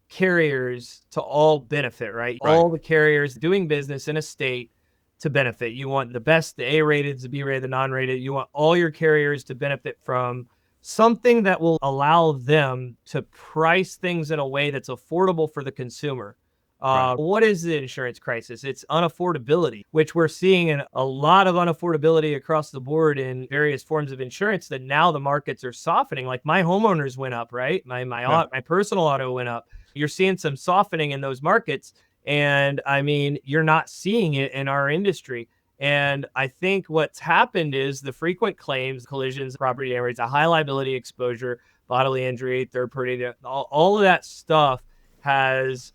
carriers to all benefit, right? All the carriers doing business in a state to benefit. You want the best, the A-rated, the B-rated, the non-rated. You want all your carriers to benefit from something that will allow them to price things in a way that's affordable for the consumer. What is the insurance crisis? It's unaffordability, which we're seeing in a lot of unaffordability across the board in various forms of insurance that now the markets are softening. Like my homeowners went up, right? My personal auto went up. You're seeing some softening in those markets. And I mean, you're not seeing it in our industry. And I think what's happened is the frequent claims, collisions, property damage, a high liability exposure, bodily injury, third party, all of that stuff has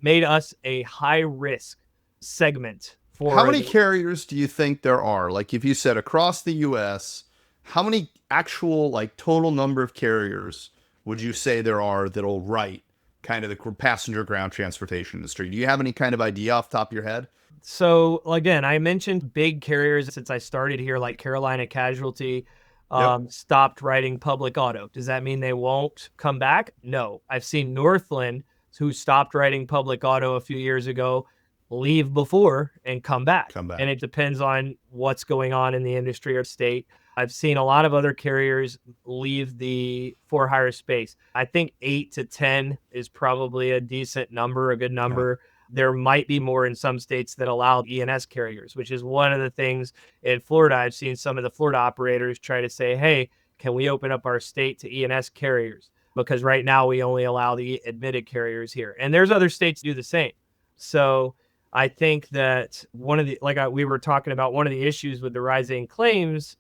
made us a high risk segment for. How many carriers do you think there are? Like if you said across the US, how many actual total number of carriers would you say there are that'll write kind of the passenger ground transportation industry? Do you have any kind of idea off the top of your head? So again, I mentioned big carriers since I started here, like Carolina Casualty, stopped writing public auto. Does that mean they won't come back? No. I've seen Northland, who stopped writing public auto a few years ago, leave before and come back. And it depends on what's going on in the industry or state. I've seen a lot of other carriers leave the for-hire space. I think 8 to 10 is probably a decent number, a good number. Yeah. There might be more in some states that allow E&S carriers, which is one of the things in Florida. I've seen some of the Florida operators try to say, hey, can we open up our state to E&S carriers? Because right now we only allow the admitted carriers here. And there's other states do the same. So I think that we were talking about, one of the issues with the rising claims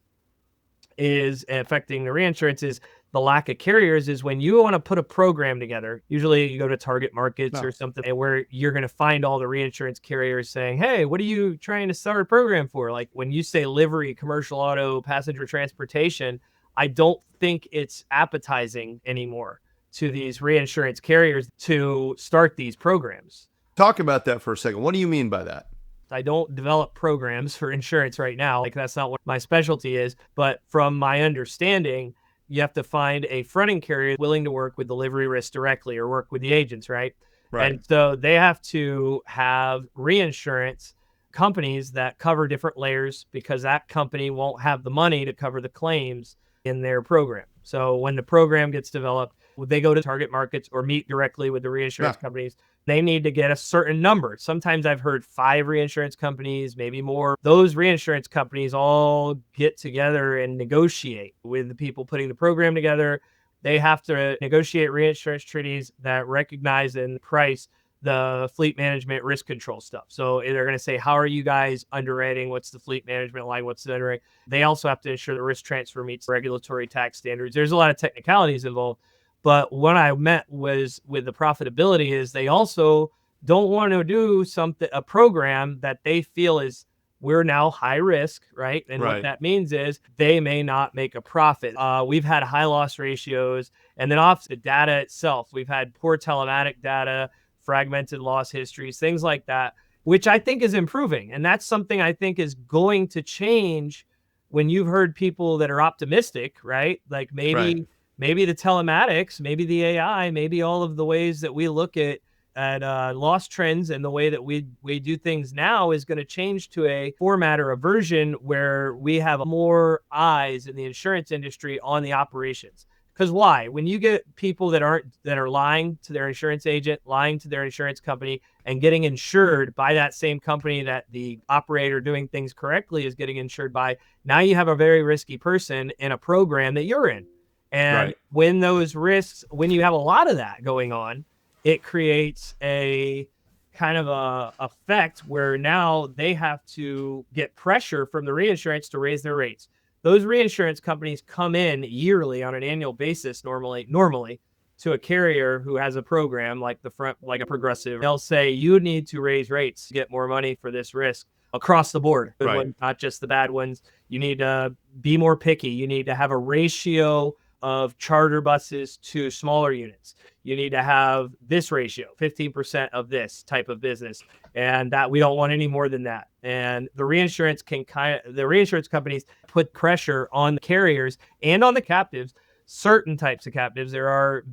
is affecting the reinsurance is the lack of carriers. Is when you want to put a program together, usually you go to target markets or something where you're going to find all the reinsurance carriers saying, hey, what are you trying to start a program for? Like when you say livery, commercial auto, passenger transportation, I don't think it's appetizing anymore to these reinsurance carriers to start these programs. Talk about that for a second. What do you mean by that? I don't develop programs for insurance right now. That's not what my specialty is. But from my understanding, you have to find a fronting carrier willing to work with the livery risk directly or work with the agents, right? And so they have to have reinsurance companies that cover different layers because that company won't have the money to cover the claims in their program. So when the program gets developed, they go to target markets or meet directly with the reinsurance companies. They need to get a certain number. Sometimes I've heard 5 reinsurance companies, maybe more. Those reinsurance companies all get together and negotiate with the people putting the program together. They have to negotiate reinsurance treaties that recognize and price the fleet management risk control stuff. So they're going to say, how are you guys underwriting? What's the fleet management line? What's the underwriting? They also have to ensure the risk transfer meets regulatory tax standards. There's a lot of technicalities involved. But what I meant was with the profitability is they also don't want to do a program that they feel is we're now high risk, right? And what that means is they may not make a profit. We've had high loss ratios, and then off the data itself, we've had poor telematic data, fragmented loss histories, things like that, which I think is improving. And that's something I think is going to change when you've heard people that are optimistic, right? Like maybe the telematics, maybe the AI, maybe all of the ways that we look at loss trends and the way that we do things now is going to change to a format or a version where we have more eyes in the insurance industry on the operations. Because why? When you get people that are lying to their insurance agent, lying to their insurance company, and getting insured by that same company that the operator doing things correctly is getting insured by, now you have a very risky person in a program that you're in. And when those risks, when you have a lot of that going on, it creates a kind of a effect where now they have to get pressure from the reinsurance to raise their rates. Those reinsurance companies come in yearly on an annual basis, normally to a carrier who has a program like like a Progressive. They'll say, you need to raise rates to get more money for this risk across the board. Good ones, not just the bad ones. You need to be more picky. You need to have a ratio of charter buses to smaller units. You need to have this ratio, 15% of this type of business. And that we don't want any more than that. And the reinsurance companies put pressure on the carriers and on the captives, certain types of captives. There are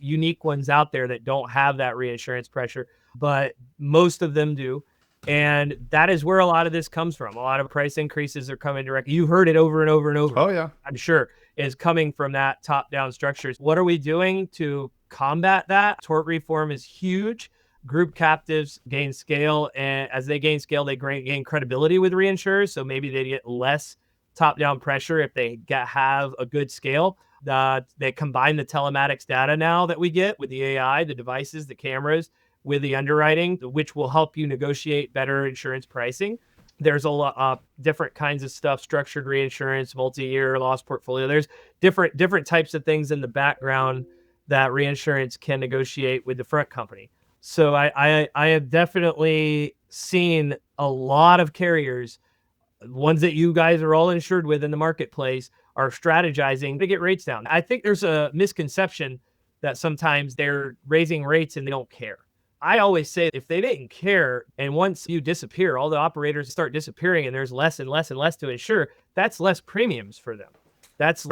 unique ones out there that don't have that reinsurance pressure, but most of them do. And that is where a lot of this comes from. A lot of price increases are coming directly. You heard it over and over and over. Oh, yeah. I'm sure is coming from that top-down structures. What are we doing to combat that? Tort reform is huge. Group captives gain scale, and as they gain scale, they gain credibility with reinsurers. So maybe they get less top-down pressure if they have a good scale. They combine the telematics data now that we get with the AI, the devices, the cameras, with the underwriting, which will help you negotiate better insurance pricing. There's a lot of different kinds of stuff, structured reinsurance, multi-year loss portfolio. There's different types of things in the background that reinsurance can negotiate with the front company. So I have definitely seen a lot of carriers, ones that you guys are all insured with in the marketplace, are strategizing to get rates down. I think there's a misconception that sometimes they're raising rates and they don't care. I always say if they didn't care, and once you disappear, all the operators start disappearing and there's less and less and less to insure, that's less premiums for them. That's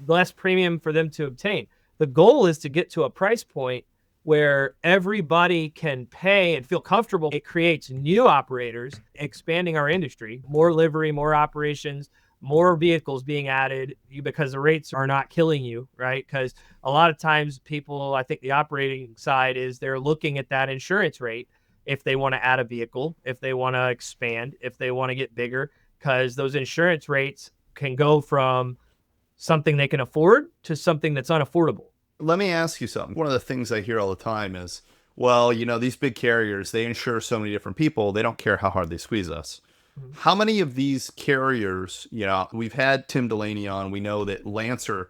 less premium for them to obtain. The goal is to get to a price point where everybody can pay and feel comfortable. It creates new operators, expanding our industry, more livery, more operations, more vehicles being added because the rates are not killing you, right? Because a lot of times people, I think the operating side is they're looking at that insurance rate if they want to add a vehicle, if they want to expand, if they want to get bigger, because those insurance rates can go from something they can afford to something that's unaffordable. Let me ask you something. One of the things I hear all the time is, well, these big carriers, they insure so many different people. They don't care how hard they squeeze us. How many of these carriers, we've had Tim Delaney on. We know that Lancer,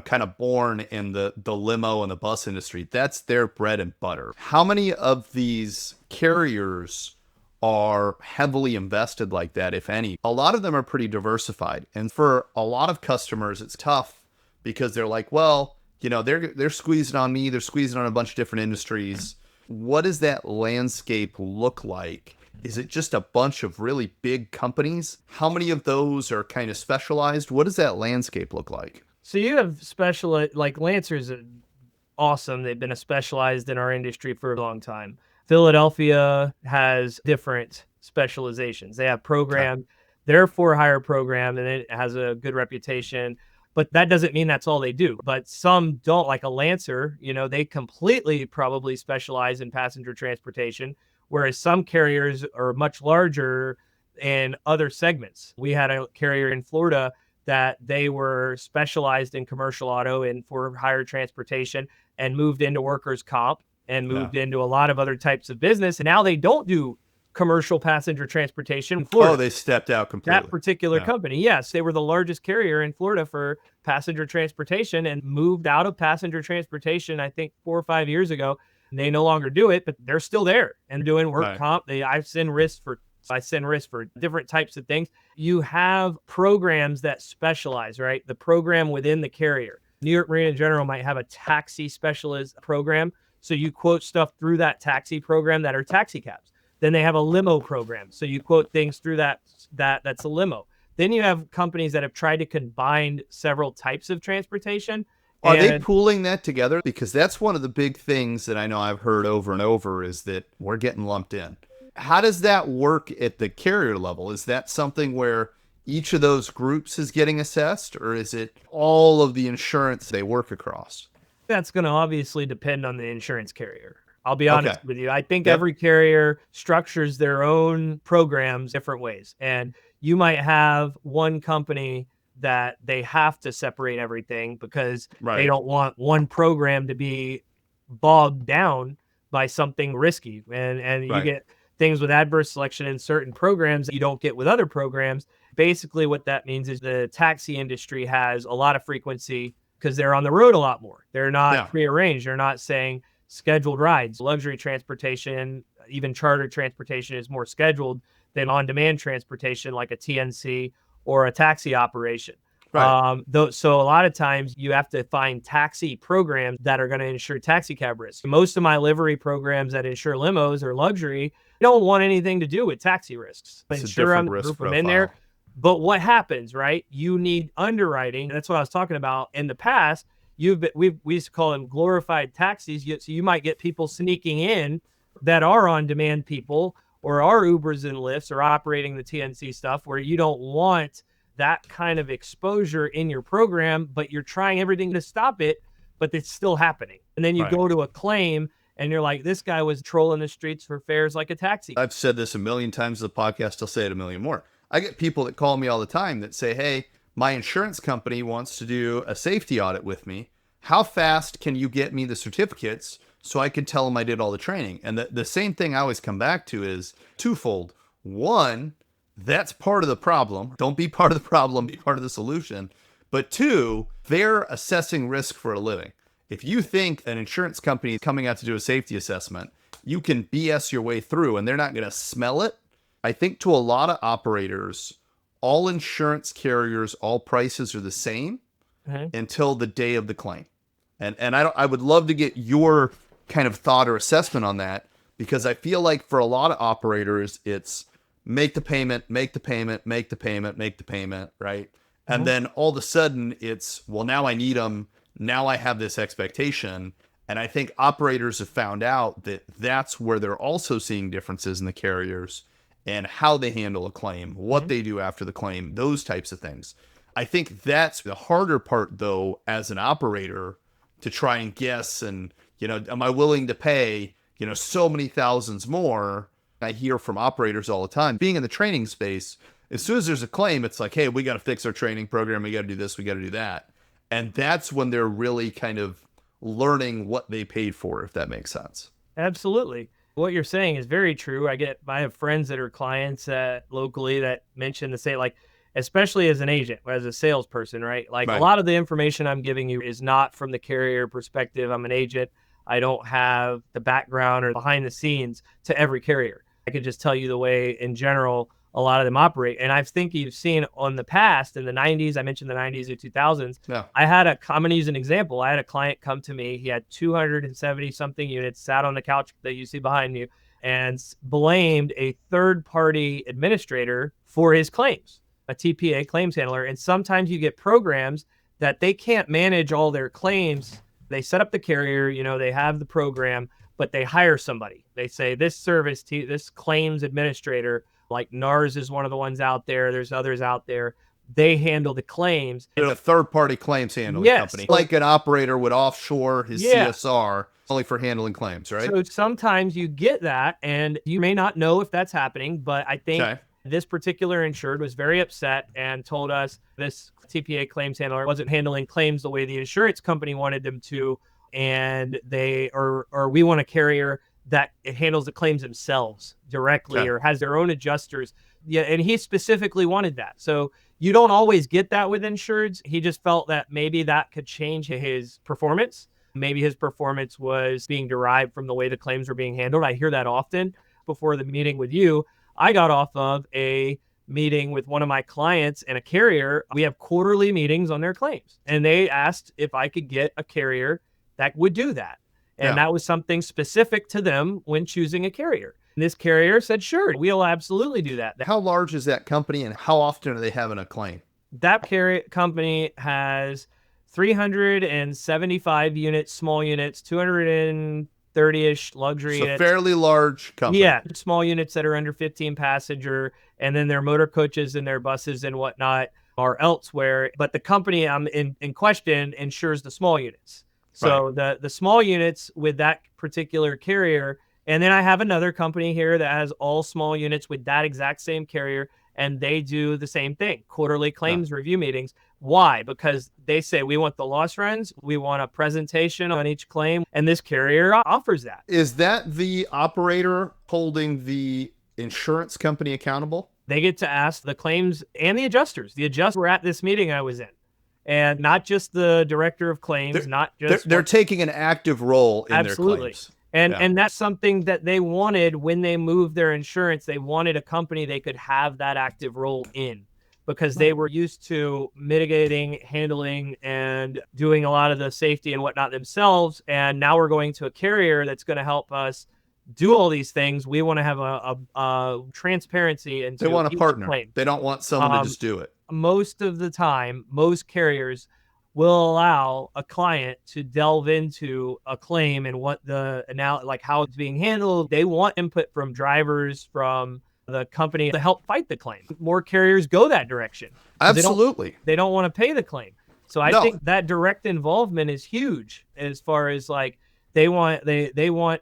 kind of born in the limo and the bus industry. That's their bread and butter. How many of these carriers are heavily invested like that, if any? A lot of them are pretty diversified. And for a lot of customers, it's tough because they're like, well, they're squeezing on me. They're squeezing on a bunch of different industries. What does that landscape look like? Is it just a bunch of really big companies? How many of those are kind of specialized? What does that landscape look like? So you have like Lancer's awesome. They've been specialized in our industry for a long time. Philadelphia has different specializations. They have program, their for-hire program, and it has a good reputation. But that doesn't mean that's all they do. But some don't, like a Lancer, they completely probably specialize in passenger transportation, whereas some carriers are much larger in other segments. We had a carrier in Florida that they were specialized in commercial auto and for hire transportation and moved into workers' comp and moved into a lot of other types of business. And now they don't do commercial passenger transportation in Florida. Oh, they stepped out completely. That particular company, yes, they were the largest carrier in Florida for passenger transportation and moved out of passenger transportation, I think 4 or 5 years ago. They no longer do it, but they're still there and doing work comp. I send risks for different types of things. You have programs that specialize, right? The program within the carrier. New York Marine in General might have a taxi specialist program. So you quote stuff through that taxi program that are taxi cabs. Then they have a limo program. So you quote things through that's a limo. Then you have companies that have tried to combine several types of transportation. Are they pooling that together? Because that's one of the big things that I know I've heard over and over is that we're getting lumped in. How does that work at the carrier level? Is that something where each of those groups is getting assessed, or is it all of the insurance they work across? That's going to obviously depend on the insurance carrier. I'll be honest with you. I think every carrier structures their own programs different ways. And you might have one company that they have to separate everything because they don't want one program to be bogged down by something risky. And you Right. get things with adverse selection in certain programs that you don't get with other programs. Basically, what that means is the taxi industry has a lot of frequency because they're on the road a lot more. They're not Yeah. prearranged. They're not saying scheduled rides. Luxury transportation, even charter transportation, is more scheduled than on-demand transportation like a TNC or a taxi operation. Right. So a lot of times you have to find taxi programs that are going to insure taxi cab risks. Most of my livery programs that insure limos or luxury don't want anything to do with taxi risks. It's a Insure them, different risk group them in there. profile. But what happens, right? You need underwriting. That's what I was talking about in the past. We used to call them glorified taxis. So you might get people sneaking in that are on-demand people or are Ubers and Lyfts or operating the TNC stuff where you don't want that kind of exposure in your program, but you're trying everything to stop it, but it's still happening. And then you Right. go to a claim and you're like, this guy was trolling the streets for fares like a taxi. I've said this a million times in the podcast. I'll say it a million more. I get people that call me all the time that say, hey, my insurance company wants to do a safety audit with me. How fast can you get me the certificates so I can tell them I did all the training? And the same thing I always come back to is twofold. One, that's part of the problem. Don't be part of the problem, be part of the solution. But two, they're assessing risk for a living. If you think an insurance company is coming out to do a safety assessment, you can BS your way through and they're not going to smell it. I think to a lot of operators, all insurance carriers, all prices are the same until the day of the claim. And I would love to get your kind of thought or assessment on that, because I feel like for a lot of operators, it's make the payment, make the payment, make the payment, make the payment, right? And then all of a sudden it's, well, now I need them. Now I have this expectation. And I think operators have found out that that's where they're also seeing differences in the carriers and how they handle a claim, what they do after the claim, those types of things. I think that's the harder part, though, as an operator, to try and guess and, am I willing to pay, so many thousands more? I hear from operators all the time, being in the training space, as soon as there's a claim, it's like, hey, we got to fix our training program. We got to do this. We got to do that. And that's when they're really kind of learning what they paid for, if that makes sense. Absolutely. What you're saying is very true. I have friends that are clients locally that mention the same, like, especially as an agent, as a salesperson, right? Like Right. a lot of the information I'm giving you is not from the carrier perspective. I'm an agent. I don't have the background or behind the scenes to every carrier. I could just tell you the way in general a lot of them operate. And I think you've seen on the past in the 90s, I mentioned the 90s or 2000s. Yeah. I'm going to use an example. I had a client come to me. He had 270 something units, sat on the couch that you see behind you, and blamed a third-party administrator for his claims, a TPA claims handler. And sometimes you get programs that they can't manage all their claims. They set up the carrier, they have the program, but they hire somebody. They say this this claims administrator, like NARS is one of the ones out there. There's others out there. They handle the claims. They're a third-party claims handling company. Like an operator would offshore his CSR only for handling claims, right? So sometimes you get that, and you may not know if that's happening, but I think this particular insured was very upset and told us this TPA claims handler wasn't handling claims the way the insurance company wanted them to, and we want a carrier that it handles the claims themselves directly or has their own adjusters. Yeah, and he specifically wanted that. So you don't always get that with insureds. He just felt that maybe that could change his performance. Maybe his performance was being derived from the way the claims were being handled. I hear that often. Before the meeting with you, I got off of a meeting with one of my clients and a carrier. We have quarterly meetings on their claims, and they asked if I could get a carrier that would do that. And that was something specific to them when choosing a carrier. And this carrier said, sure, we'll absolutely do that. How large is that company and how often are they having a claim? That carrier company has 375 units, small units, 230-ish luxury So units. fairly large company. Yeah, small units that are under 15 passenger, and then their motor coaches and their buses and whatnot are elsewhere. But the company in question insures the small units. So the small units with that particular carrier, and then I have another company here that has all small units with that exact same carrier, and they do the same thing, quarterly claims review meetings. Why? Because they say, we want the loss runs, we want a presentation on each claim, and this carrier offers that. Is that the operator holding the insurance company accountable? They get to ask the claims and the adjusters. The adjusters were at this meeting I was in. And not just the director of claims, they're taking an active role in their claims. And that's something that they wanted when they moved their insurance. They wanted a company they could have that active role in, because they were used to mitigating, handling, and doing a lot of the safety and whatnot themselves. And now we're going to a carrier that's going to help us do all these things. We want to have a transparency into they want a partner. Claim. They don't want someone to just do it. Most of the time, most carriers will allow a client to delve into a claim and what how it's being handled. They want input from drivers, from the company, to help fight the claim. More carriers go that direction. Absolutely. They don't want to pay the claim. So I think that direct involvement is huge, as far as they want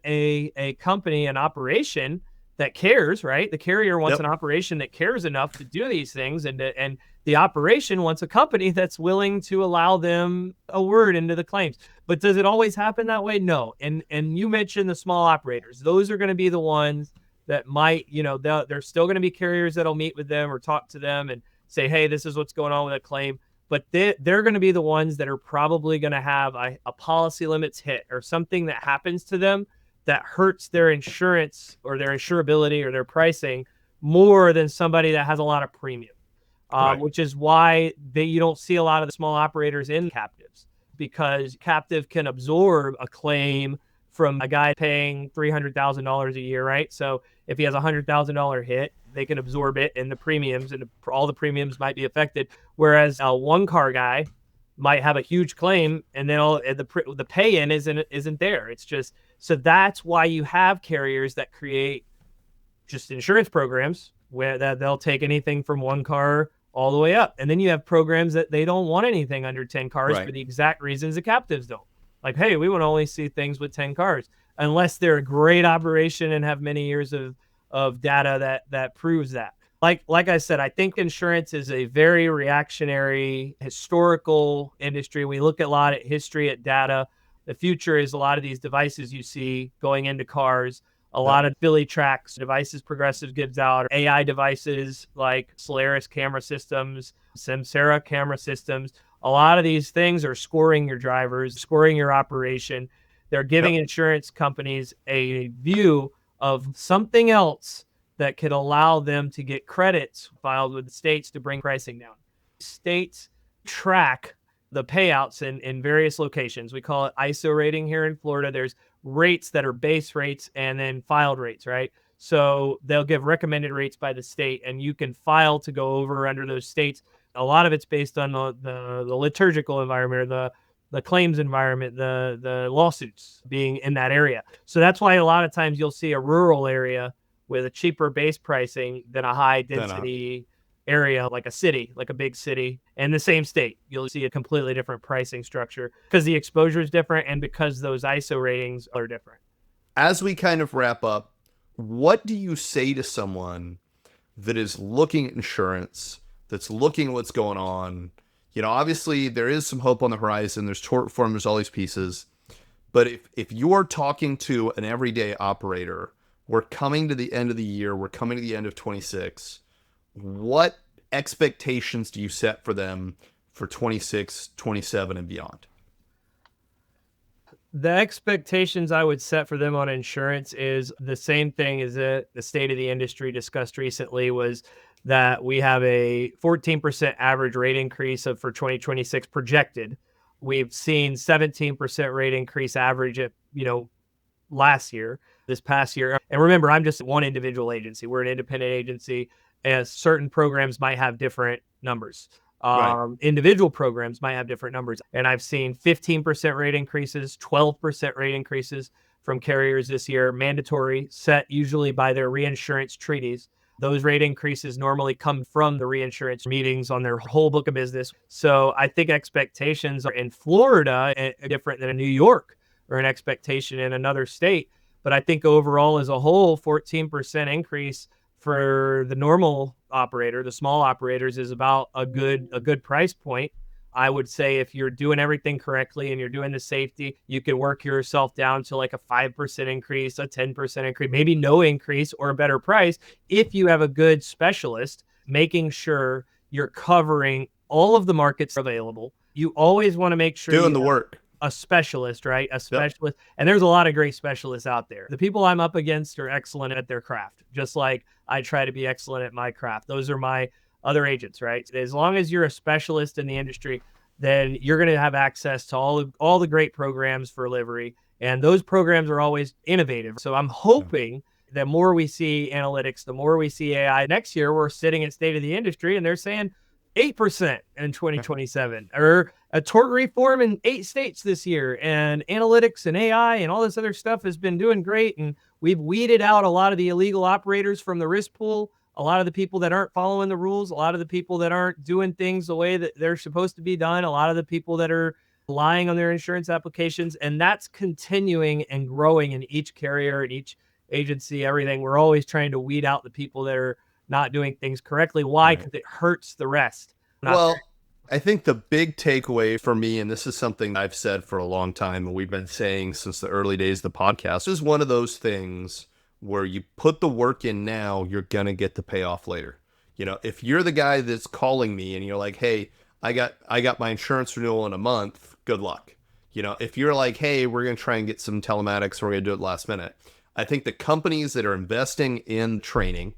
a company, an operation that cares, right? The carrier wants an operation that cares enough to do these things, and the operation wants a company that's willing to allow them a word into the claims. But does it always happen that way? No. And you mentioned the small operators. Those are going to be the ones that might, there's still going to be carriers that'll meet with them or talk to them and say, hey, this is what's going on with a claim. But they're going to be the ones that are probably going to have a policy limits hit or something that happens to them that hurts their insurance or their insurability or their pricing more than somebody that has a lot of premium. Which is why you don't see a lot of the small operators in captives, because captive can absorb a claim from a guy paying $300,000 a year, right? So if he has a $100,000 hit, they can absorb it in the premiums, and all the premiums might be affected. Whereas a one-car guy might have a huge claim, and then the pay-in isn't there. It's just, so that's why you have carriers that create just insurance programs where they'll take anything from one car all the way up. And then you have programs that they don't want anything under 10 cars for the exact reasons the captives don't. Like, hey, we want to only see things with 10 cars, unless they're a great operation and have many years of data that proves that. Like I said, I think insurance is a very reactionary, historical industry. We look a lot at history, at data. The future is a lot of these devices you see going into cars. A lot of Philly tracks devices Progressive gives out, AI devices like Solaris camera systems, Samsara camera systems. A lot of these things are scoring your drivers, scoring your operation. They're giving insurance companies a view of something else that could allow them to get credits filed with the states to bring pricing down. States track the payouts in various locations. We call it ISO rating here in Florida. There's rates that are base rates and then filed rates, right? So they'll give recommended rates by the state, and you can file to go over under those states. A lot of it's based on the liturgical environment, or the claims environment, the lawsuits being in that area. So that's why a lot of times you'll see a rural area with a cheaper base pricing than a high density area, like a city, like a big city, and the same state. You'll see a completely different pricing structure because the exposure is different and because those ISO ratings are different. As we kind of wrap up, what do you say to someone that is looking at insurance, that's looking at what's going on? Obviously there is some hope on the horizon. There's tort reform, there's all these pieces. But if you're talking to an everyday operator, we're coming to the end of the year, we're coming to the end of 26. What expectations do you set for them for 26, 27, and beyond? The expectations I would set for them on insurance is the same thing as the state of the industry discussed recently, was that we have a 14% average rate increase for 2026 projected. We've seen 17% rate increase average at, last year, this past year. And remember, I'm just one individual agency. We're an independent agency, as certain programs might have different numbers. Individual programs might have different numbers. And I've seen 15% rate increases, 12% rate increases from carriers this year, mandatory, set usually by their reinsurance treaties. Those rate increases normally come from the reinsurance meetings on their whole book of business. So I think expectations are in Florida different than in New York or an expectation in another state. But I think overall as a whole, 14% increase for the normal operator, the small operators, is about a good price point. I would say if you're doing everything correctly and you're doing the safety, you can work yourself down to like a 5% increase, a 10% increase, maybe no increase or a better price if you have a good specialist, making sure you're covering all of the markets available. You always want to make sure Doing you the have work. a specialist, right? A Yep. specialist. And there's a lot of great specialists out there. The people I'm up against are excellent at their craft, just like I try to be excellent at my craft. Those are my other agents, right? As long as you're a specialist in the industry, then you're going to have access to all the great programs for livery. And those programs are always innovative. So I'm hoping the more we see analytics, the more we see AI. Next year, we're sitting at State of the Industry and they're saying 8% in 2027, or a tort reform in 8 states this year. And analytics and AI and all this other stuff has been doing great. And we've weeded out a lot of the illegal operators from the risk pool, a lot of the people that aren't following the rules, a lot of the people that aren't doing things the way that they're supposed to be done, a lot of the people that are lying on their insurance applications. And that's continuing and growing in each carrier and each agency, everything. We're always trying to weed out the people that are not doing things correctly. Why? Because it hurts the rest. Well, I think the big takeaway for me, and this is something I've said for a long time, and we've been saying since the early days of the podcast, is one of those things where you put the work in now, you're going to get the payoff later. You know, if you're the guy that's calling me and you're like, hey, I got my insurance renewal in a month, good luck. You know, if you're like, hey, we're going to try and get some telematics, we're going to do it last minute. I think the companies that are investing in training,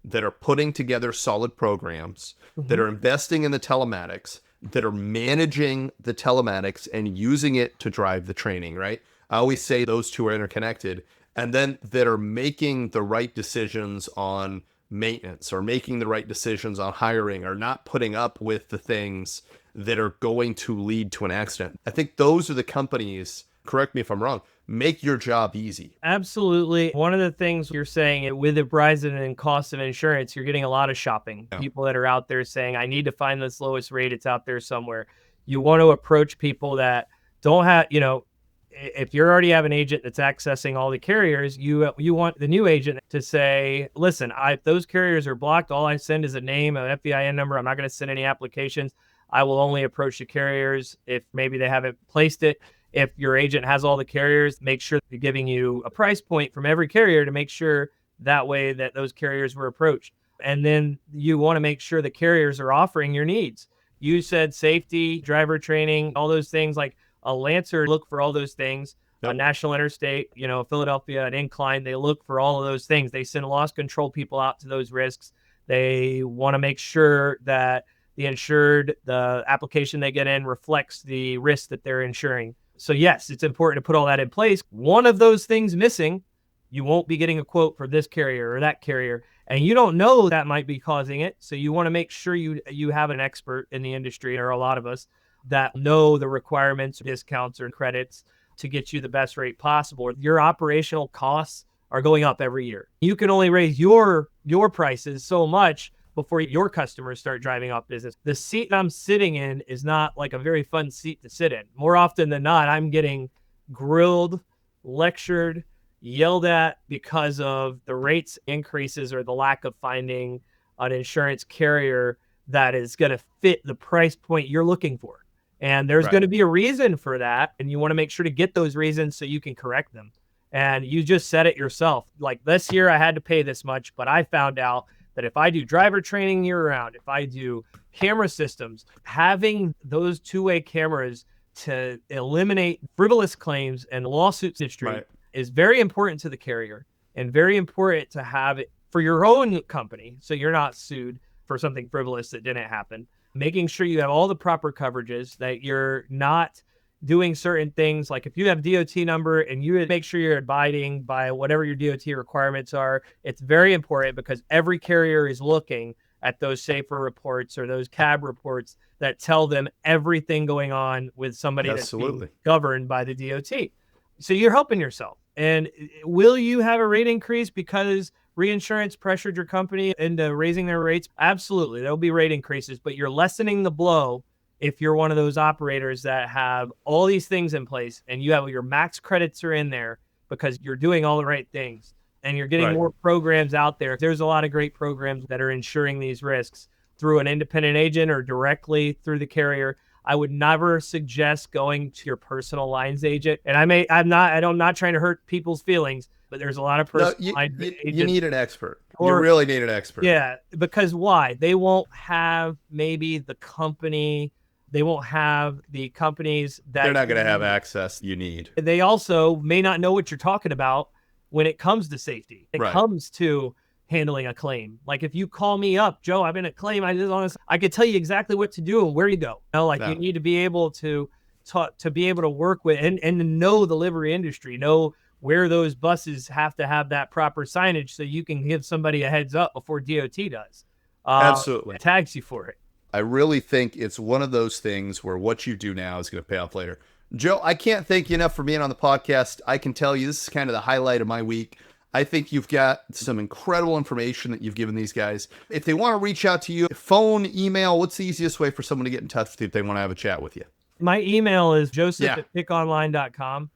that are putting together solid programs, that are investing in the telematics, that are managing the telematics and using it to drive the training, right? I always say those two are interconnected. And then that are making the right decisions on maintenance, or making the right decisions on hiring, or not putting up with the things that are going to lead to an accident. I think those are the companies, correct me if I'm wrong, make your job easy. Absolutely. One of the things you're saying, with the rise in cost of insurance, you're getting a lot of shopping. Yeah. People that are out there saying, I need to find this lowest rate. It's out there somewhere. You want to approach people that don't have, you know, if you already have an agent that's accessing all the carriers, you want the new agent to say, listen, if those carriers are blocked, all I send is a name, an FEIN number. I'm not going to send any applications. I will only approach the carriers if maybe they haven't placed it. If your agent has all the carriers, make sure they're giving you a price point from every carrier to make sure that way that those carriers were approached. And then you want to make sure the carriers are offering your needs. You said safety, driver training, all those things. Like a Lancer, look for all those things. Yep. A National Interstate, you know, Philadelphia, an Incline, they look for all of those things. They send loss control people out to those risks. They want to make sure that the insured, the application they get in reflects the risk that they're insuring. So yes, it's important to put all that in place. One of those things missing, you won't be getting a quote for this carrier or that carrier. And you don't know that might be causing it. So you want to make sure you have an expert in the industry, or a lot of us, that know the requirements, discounts, or credits to get you the best rate possible. Your operational costs are going up every year. You can only raise your prices so much before your customers start driving off business. The seat I'm sitting in is not like a very fun seat to sit in. More often than not, I'm getting grilled, lectured, yelled at because of the rates increases or the lack of finding an insurance carrier that is going to fit the price point you're looking for. And there's going to be a reason for that. And you want to make sure to get those reasons so you can correct them. And you just said it yourself. Like, this year I had to pay this much, but I found out that if I do driver training year round, if I do camera systems, having those two-way cameras to eliminate frivolous claims and lawsuits history is very important to the carrier, and very important to have it for your own company, so you're not sued for something frivolous that didn't happen. Making sure you have all the proper coverages, that you're not doing certain things. Like if you have DOT number and you make sure you're abiding by whatever your DOT requirements are, it's very important, because every carrier is looking at those safer reports or those cab reports that tell them everything going on with somebody that's being governed by the DOT. So you're helping yourself. And will you have a rate increase because Reinsurance pressured your company into raising their rates? Absolutely. There'll be rate increases, but you're lessening the blow if you're one of those operators that have all these things in place and you have your max credits are in there because you're doing all the right things. and you're getting Right. more programs out there. There's a lot of great programs that are insuring these risks through an independent agent or directly through the carrier. I would never suggest going to your personal lines agent. And I'm not trying to hurt people's feelings, but there's a lot of No, personal lines agents. you need an expert. You Or- really need an expert. Yeah, because why? They won't have maybe the company. They won't have the companies that They're not going to have access you need. They also may not know what you're talking about when it comes to safety. It Right. comes to handling a claim. Like if you call me up, Joe, I'm in a claim. I could tell you exactly what to do and where you go. You need to be able to talk, to be able to work with and to know the livery industry, know where those buses have to have that proper signage so you can give somebody a heads up before DOT does. Absolutely. Tags you for it. I really think it's one of those things where what you do now is going to pay off later. Joe, I can't thank you enough for being on the podcast. I can tell you this is kind of the highlight of my week. I think you've got some incredible information that you've given these guys. If they want to reach out to you, phone, email, what's the easiest way for someone to get in touch with you if they want to have a chat with you? My email is joseph@pickonline.com.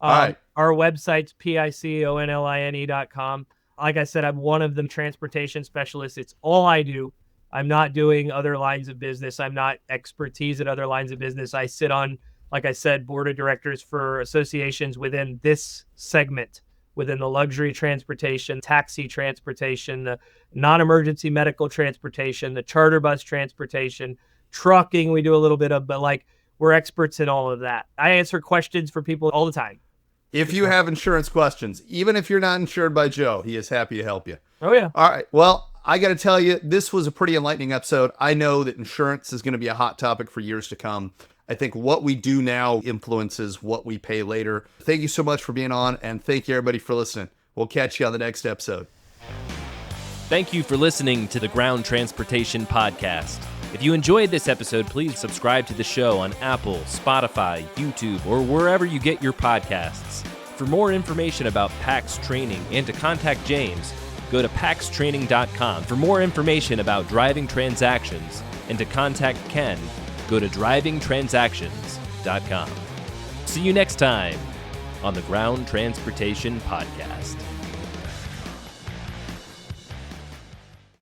All right. Our website's piconline.com. Like I said, I'm one of them transportation specialists. It's all I do. I'm not doing other lines of business. I'm not expertise at other lines of business. I sit on, like I said, board of directors for associations within this segment, within the luxury transportation, taxi transportation, the non-emergency medical transportation, the charter bus transportation, trucking. We do a little bit of, but we're experts in all of that. I answer questions for people all the time. If you have insurance questions, even if you're not insured by Joe, he is happy to help you. Oh, yeah. All right. Well, I got to tell you, this was a pretty enlightening episode. I know that insurance is going to be a hot topic for years to come. I think what we do now influences what we pay later. Thank you so much for being on, and thank you everybody for listening. We'll catch you on the next episode. Thank you for listening to the Ground Transportation Podcast. If you enjoyed this episode, please subscribe to the show on Apple, Spotify, YouTube, or wherever you get your podcasts. For more information about PAX training and to contact James, go to paxtraining.com. For more information about driving transactions and to contact Ken, go to drivingtransactions.com. See you next time on the Ground Transportation Podcast.